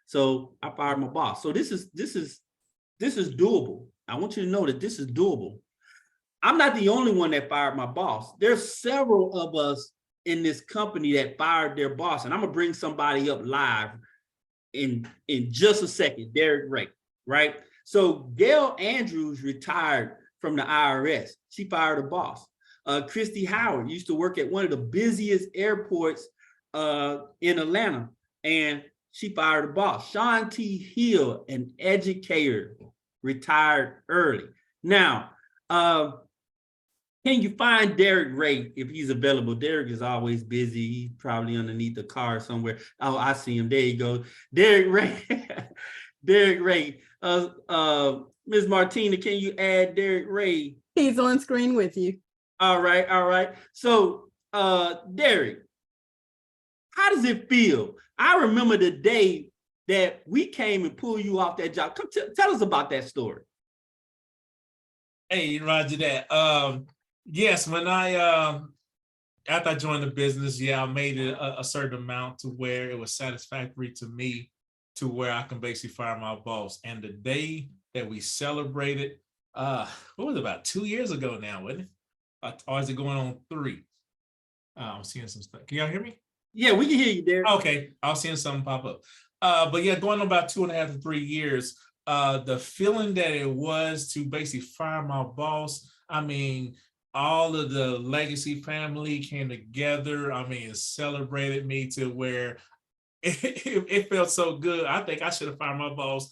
So I fired my boss. So this is doable. I want you to know that this is doable. I'm not the only one that fired my boss. There's several of us in this company that fired their boss. And I'm gonna bring somebody up live in just a second, Derek Ray, right? So Gail Andrews retired from the IRS. She fired her boss. Christy Howard used to work at one of the busiest airports in Atlanta, and she fired her boss. Sean T. Hill, an educator, retired early. Now, can you find Derek Ray if he's available? Derek is always busy. He's probably underneath the car somewhere. Oh, I see him. There you go. Derek Ray. Derek Ray. Ms. Martina, can you add Derek Ray? He's on screen with you. All right. So, Derek, how does it feel? I remember the day that we came and pulled you off that job. Come tell us about that story. Hey, Roger that. Yes, when after I joined the business, I made it a certain amount to where it was satisfactory to me, to where I can basically fire my boss. And the day that we celebrated, what was it, about 2 years ago now, wasn't it? Or is it going on 3? I'm seeing some stuff. Can y'all hear me? Yeah, we can hear you, Derek. Okay, I was seeing something pop up. But yeah, going on about 2.5 to 3 years, the feeling that it was to basically fire my boss, I mean, all of the legacy family came together. I mean, celebrated me to where it felt so good. I think I should have fired my boss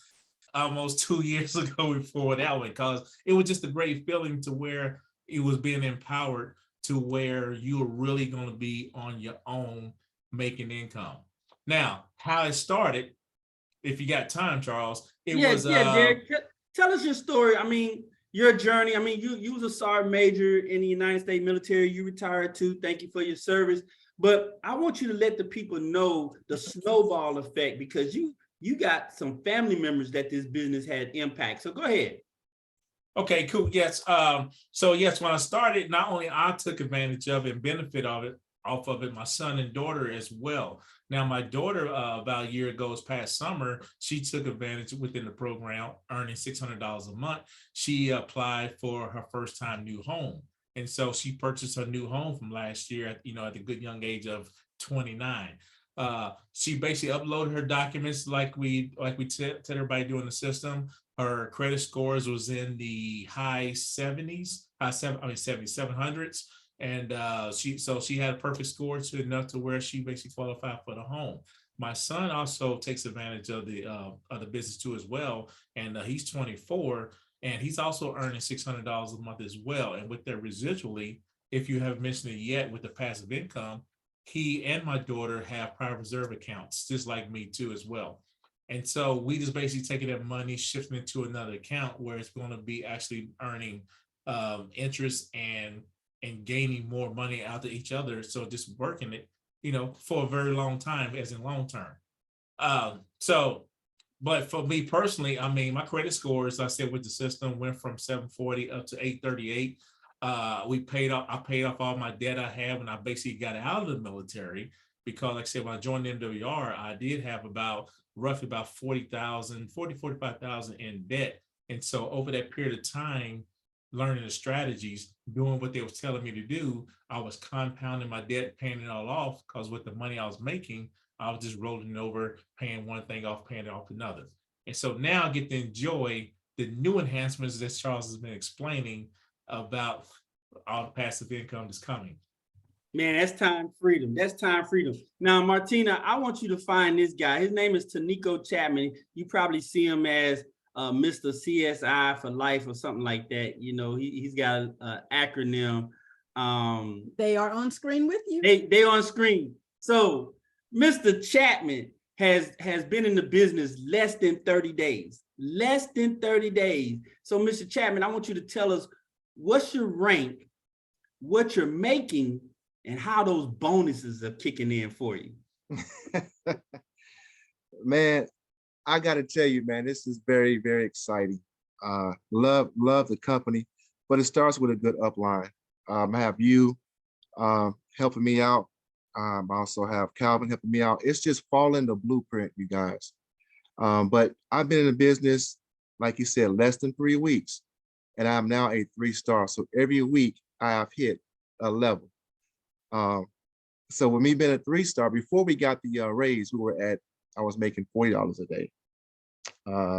almost 2 years ago before that one, because it was just a great feeling to where it was being empowered to where you were really going to be on your own making income. Now, how it started, if you got time, Charles, Derek, tell us your story. I mean, your journey. I mean, you was a sergeant major in the United States military. You retired too. Thank you for your service. But I want you to let the people know the snowball effect, because you got some family members that this business had impact. So go ahead. Okay, cool. Yes. So yes, when I started, not only I took advantage of it and benefit of it, off of it, my son and daughter as well. Now, my daughter, about a year ago, this past summer, she took advantage within the program, earning $600 a month. She applied for her first time new home. And so she purchased her new home from last year at the good young age of 29. She basically uploaded her documents like we tell everybody doing the system. Her credit scores was in the high 70s, 700s. And she had a perfect score to enough to where she basically qualified for the home. My son also takes advantage of the business too as well, and he's 24, and he's also earning $600 a month as well. And with that residually, if you haven't mentioned it yet, with the passive income, he and my daughter have private reserve accounts, just like me too as well. And so we just basically taking that money, shifting it to another account where it's going to be actually earning interest and gaining more money out of each other. So just working it, for a very long time, as in long term. But for me personally, I mean, my credit scores, I said with the system, went from 740 up to 838. I paid off all my debt I had when I basically got out of the military, because like I said, when I joined the MWR, I did have roughly about 45,000 in debt. And so over that period of time, learning the strategies, doing what they was telling me to do, I was compounding my debt, paying it all off, because with the money I was making, I was just rolling it over, paying one thing off, paying it off another. And so now I get to enjoy the new enhancements that Charles has been explaining about all the passive income that's coming. Man, that's time freedom. That's time freedom. Now, Martina, I want you to find this guy. His name is Tanico Chapman. You probably see him as Mr. CSI for life or something like that. He's got an acronym. They are on screen with you. They on screen. So Mr. Chapman has been in the business less than 30 days. Less than 30 days. So Mr. Chapman, I want you to tell us what's your rank, what you're making, and how those bonuses are kicking in for you. Man, I got to tell you, man, this is very, very exciting. Love the company, but it starts with a good upline. I have you helping me out. I also have Calvin helping me out. It's just following the blueprint, you guys. But I've been in the business, like you said, less than 3 weeks, and I'm now a 3-star. So every week I have hit a level. So with me being a 3-star, before we got the raise, I was making $40 a day.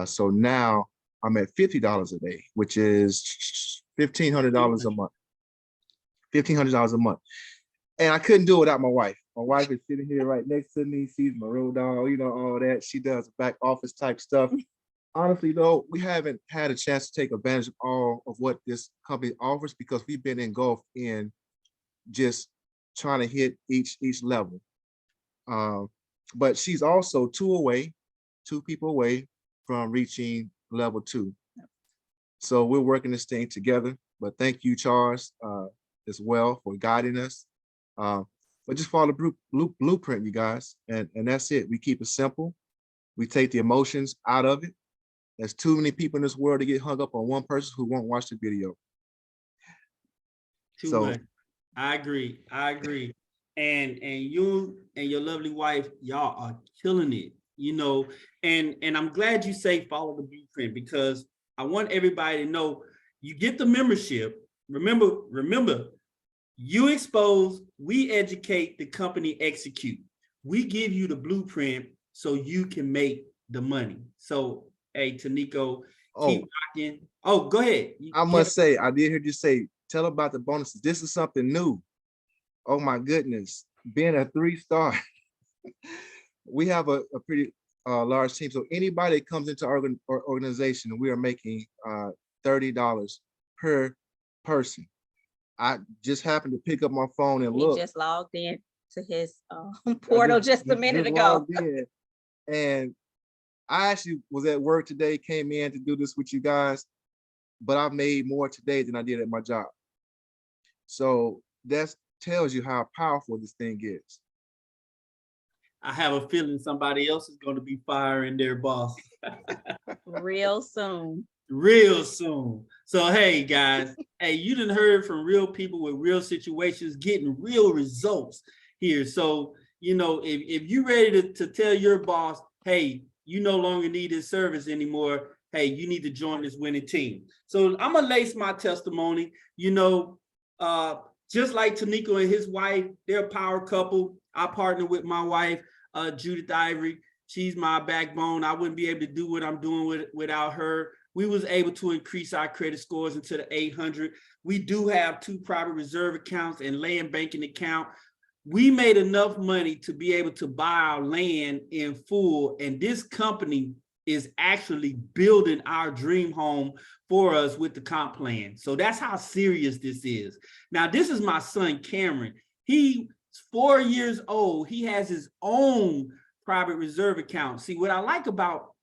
So now I'm at $50 a day, which is $1,500 a month. $1,500 a month. And I couldn't do it without my wife. My wife is sitting here right next to me. She's my road dog, all that. She does back office type stuff. Honestly, though, we haven't had a chance to take advantage of all of what this company offers, because we've been engulfed in just trying to hit each level. But she's also two people away from reaching level 2. So we're working this thing together. But thank you, Charles, as well, for guiding us. But just follow the blueprint, you guys, and that's it. We keep it simple. We take the emotions out of it. There's too many people in this world to get hung up on one person who won't watch the video. Too So much. I agree. I agree. And you and your lovely wife, y'all are killing it, you know. And I'm glad you say follow the blueprint, because I want everybody to know you get the membership. Remember, you expose, we educate, the company execute. We give you the blueprint so you can make the money. So, hey, Tanico, keep oh, rocking. Oh, go ahead. I must say, I did hear you say, tell about the bonuses. This is something new. Oh my goodness. Being a 3-star, we have a pretty large team. So anybody that comes into our organization, we are making $30 per person. I just happened to pick up my phone and He look. just logged in to his portal just a minute ago. logged in, and I actually was at work today, came in to do this with you guys, but I've made more today than I did at my job. So that tells you how powerful this thing is. I have a feeling somebody else is going to be firing their boss Real soon. real soon. So, hey, guys, hey, you done heard from real people with real situations getting real results here. So, you know, if you're ready to tell your boss, hey, you no longer need his service anymore, hey, you need to join this winning team. So I'm going to lace my testimony, you know, just like Tanico and his wife, they're a power couple. I partner with my wife, Judith Ivory. She's my backbone. I wouldn't be able to do what I'm doing without her. We was able to increase our credit scores into the 800. We do have 2 private reserve accounts and land banking account. We made enough money to be able to buy our land in full. And this company is actually building our dream home for us with the comp plan. So that's how serious this is. Now, this is my son, Cameron. He's 4 years old. He has his own private reserve account. See, what I like about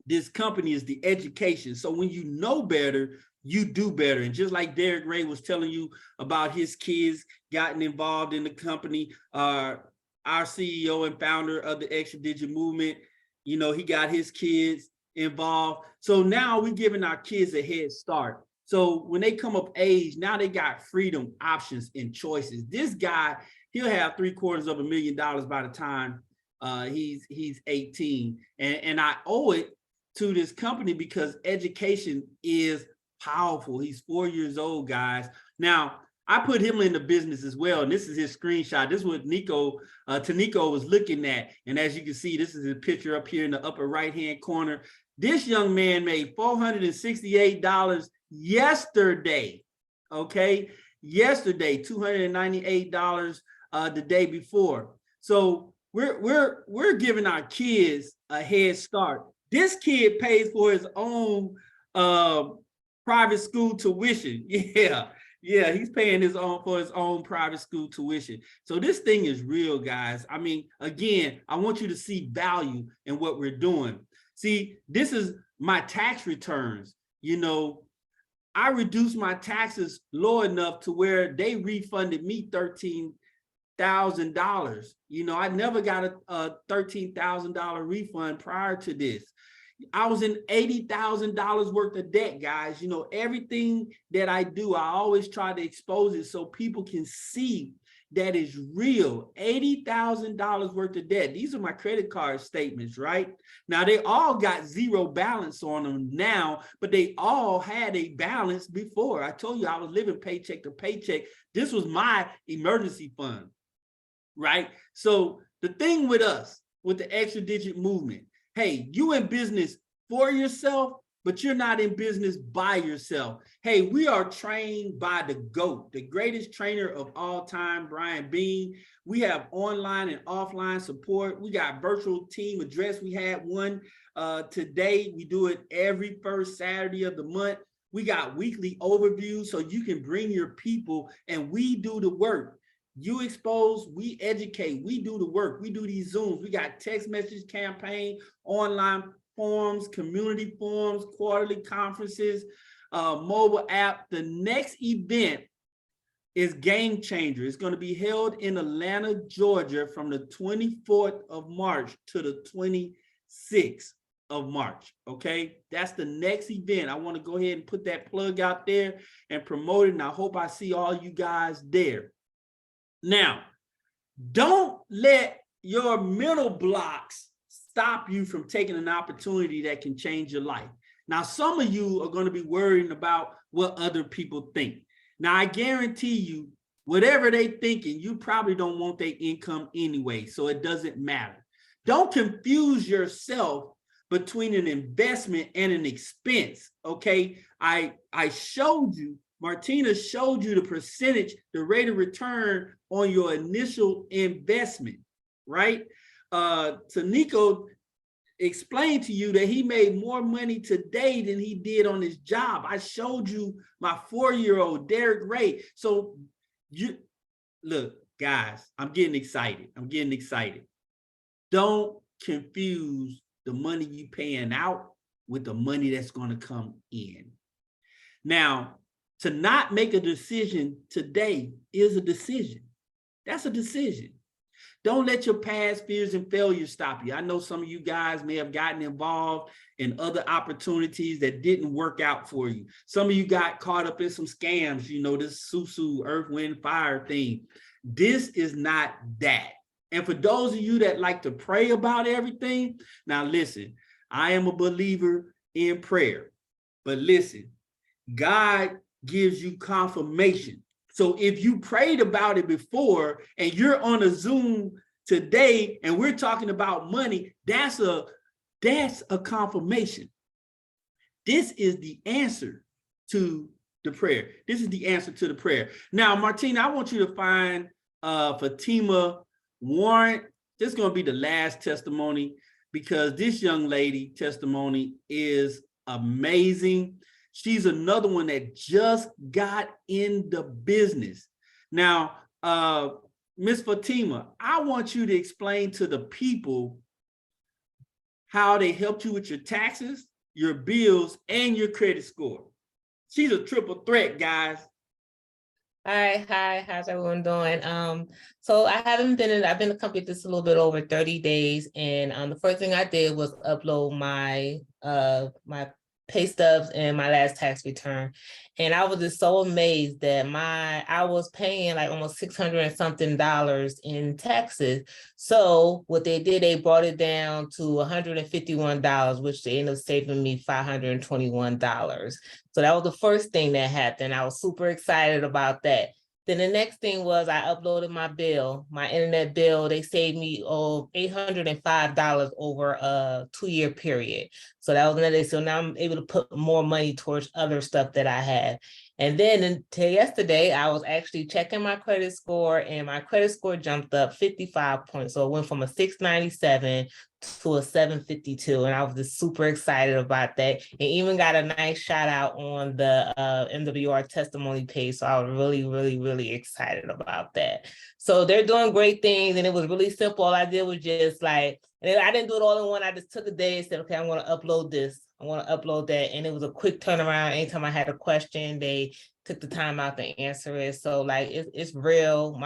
this company is the education. So when you know better, you do better. And just like Derek Ray was telling you about his kids gotten involved in the company, our CEO and founder of the Extra Digit Movement, you know, he got his kids involved. So now we're giving our kids a head start. So when they come of age, now they got freedom, options, and choices. This guy, he'll have $750,000 by the time he's 18. And I owe it to this company because education is powerful. He's 4 years old, guys. Now, I put him in the business as well. And this is his screenshot. This is what Tanico was looking at. And as you can see, this is his picture up here in the upper right-hand corner. This young man made $468 yesterday. Okay. Yesterday, $298 the day before. So we're giving our kids a head start. This kid pays for his own private school tuition. Yeah, he's paying for his own private school tuition. So this thing is real, guys. I mean, again, I want you to see value in what we're doing. See, this is my tax returns. You know, I reduced my taxes low enough to where they refunded me $13,000. You know, I never got a $13,000 refund prior to this. I was in $80,000 worth of debt, guys. You know, everything that I do, I always try to expose it so people can see that is real. $80,000 worth of debt. These are my credit card statements, right? Now, they all got zero balance on them now, but they all had a balance before. I told you I was living paycheck to paycheck. This was my emergency fund, right? So the thing with us, with the Extra Digit Movement, hey, you in business for yourself, but you're not in business by yourself. Hey, we are trained by the GOAT, the greatest trainer of all time, Brian Bean. We have online and offline support. We got virtual team address. We had one today. We do it every first Saturday of the month. We got weekly overviews so you can bring your people and we do the work. You expose, we educate, we do the work, we do these Zooms, we got text message campaign, online forums, community forums, quarterly conferences, mobile app. The next event is Game Changer. It's going to be held in Atlanta, Georgia from the 24th of March to the 26th. of March. Okay, that's the next event. I want to go ahead and put that plug out there and promote it. And I hope I see all you guys there. Now, don't let your mental blocks stop you from taking an opportunity that can change your life. Now, some of you are going to be worrying about what other people think. Now, I guarantee you, whatever they thinking, you probably don't want their income anyway, so it doesn't matter. Don't confuse yourself between an investment and an expense, okay? I showed you, Martina showed you the percentage, the rate of return on your initial investment, right? Tanico explained to you that he made more money today than he did on his job. I showed you my 4-year-old, Derek Ray. So you look, guys, I'm getting excited. Don't confuse the money you paying out with the money that's going to come in. Now, to not make a decision today is a decision. That's a decision. Don't let your past fears and failures stop you. I know some of you guys may have gotten involved in other opportunities that didn't work out for you. Some of you got caught up in some scams, you know, this Susu, Earth, Wind, Fire thing. This is not that. And for those of you that like to pray about everything, now listen, I am a believer in prayer, but listen, God gives you confirmation. So if you prayed about it before and you're on a Zoom today and we're talking about money, that's a confirmation. This is the answer to the prayer. This is the answer to the prayer. Now, Martina, I want you to find Fatima Warren. This is going to be the last testimony because this young lady testimony is amazing. She's another one that just got in the business. Now, Miss Fatima, I want you to explain to the people how they helped you with your taxes, your bills, and your credit score. She's a triple threat, guys. Hi, how's everyone doing? So I've been in the company just a little bit over 30 days, and the first thing I did was upload my my pay stubs and my last tax return. And I was just so amazed that I was paying like almost $600 and something in taxes. So what they did, they brought it down to $151, which they ended up saving me $521. So that was the first thing that happened. I was super excited about that. Then the next thing was I uploaded my bill, my internet bill. They saved me $805 over a 2-year period. So that was another. So now I'm able to put more money towards other stuff that I have. And then until yesterday, I was actually checking my credit score, and my credit score jumped up 55 points. So it went from a 697 to a 752, and I was just super excited about that. And even got a nice shout out on the MWR testimony page. So I was really, really, really excited about that. So they're doing great things, and it was really simple. All I did was just like, and I didn't do it all in one. I just took a day and said, okay, I'm going to upload this. I want to upload that. And it was a quick turnaround. Anytime I had a question, they took the time out to answer it. So like, it's real.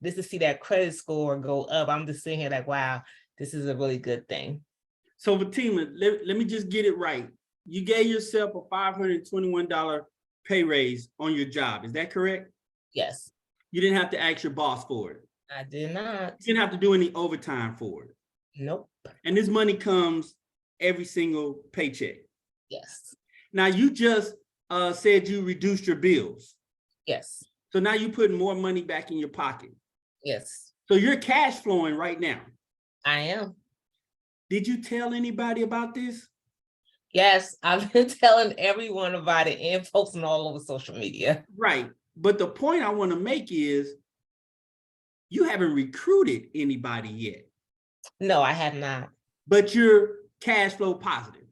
Just to see that credit score go up, I'm just sitting here like, wow, this is a really good thing. So Fatima, let me just get it right. You gave yourself a $521 pay raise on your job. Is that correct? Yes. You didn't have to ask your boss for it. I did not. You didn't have to do any overtime for it. Nope. And this money comes every single paycheck. Yes. Now you just said you reduced your bills. Yes. So now you're putting more money back in your pocket. Yes. So you're cash flowing right now. I am. Did you tell anybody about this? Yes, I've been telling everyone about it and posting all over social media. Right. But the point I want to make is you haven't recruited anybody yet. No, I have not. But you're cash flow positive.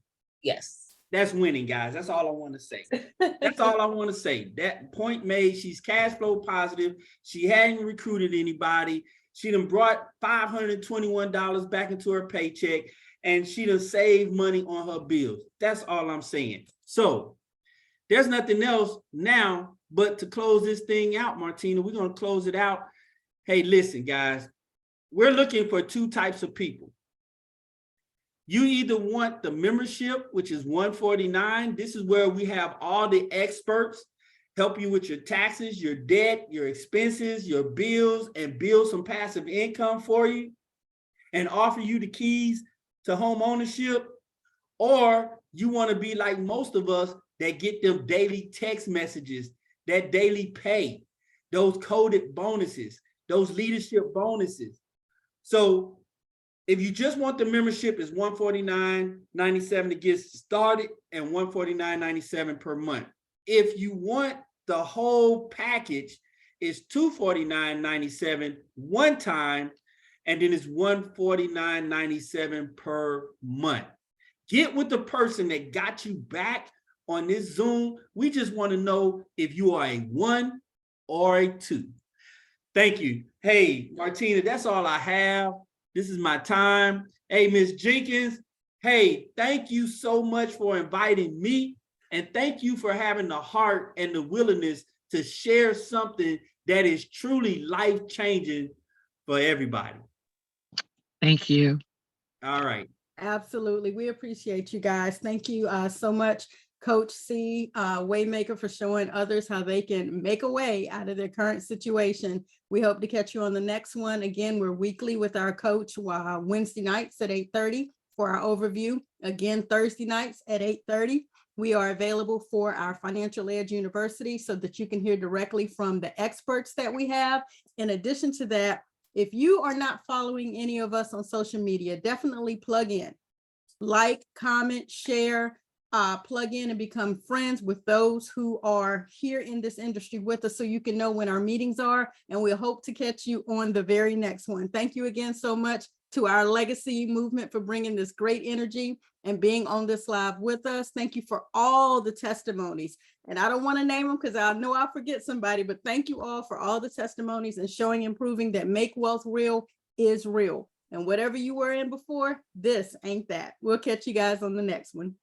Yes. That's winning, guys. That's all I want to say. That's all I want to say. That point made. She's cash flow positive. She hadn't recruited anybody. She done brought $521 back into her paycheck, and she done saved money on her bills. That's all I'm saying. So there's nothing else now but to close this thing out, Martina. We're going to close it out. Hey, listen, guys, we're looking for 2 types of people. You either want the membership, which is $149. This is where we have all the experts help you with your taxes, your debt, your expenses, your bills, and build some passive income for you and offer you the keys to home ownership. Or you want to be like most of us that get them daily text messages, that daily pay, those coded bonuses, those leadership bonuses. So if you just want the membership, it's $149.97 to get started and $149.97 per month. If you want the whole package, it's $249.97 one time, and then it's $149.97 per month. Get with the person that got you back on this Zoom. We just want to know if you are a 1 or a 2. Thank you. Hey, Martina, that's all I have. This is my time. Hey, Ms. Jenkins, hey, thank you so much for inviting me. And thank you for having the heart and the willingness to share something that is truly life-changing for everybody. Thank you. All right. Absolutely. We appreciate you guys. Thank you so much, Coach C, Waymaker, for showing others how they can make a way out of their current situation. We hope to catch you on the next one. Again, we're weekly with our coach Wednesday nights at 8:30 for our overview. Again, Thursday nights at 8:30. We are available for our Financial Edge University so that you can hear directly from the experts that we have. In addition to that, if you are not following any of us on social media, definitely plug in, like, comment, share, plug in and become friends with those who are here in this industry with us so you can know when our meetings are, and we'll hope to catch you on the very next one. Thank you again so much to our legacy movement for bringing this great energy and being on this live with us. Thank you for all the testimonies. And I don't want to name them because I know I'll forget somebody, but thank you all for all the testimonies and showing and proving that Make Wealth Real is real. And whatever you were in before, this ain't that. We'll catch you guys on the next one.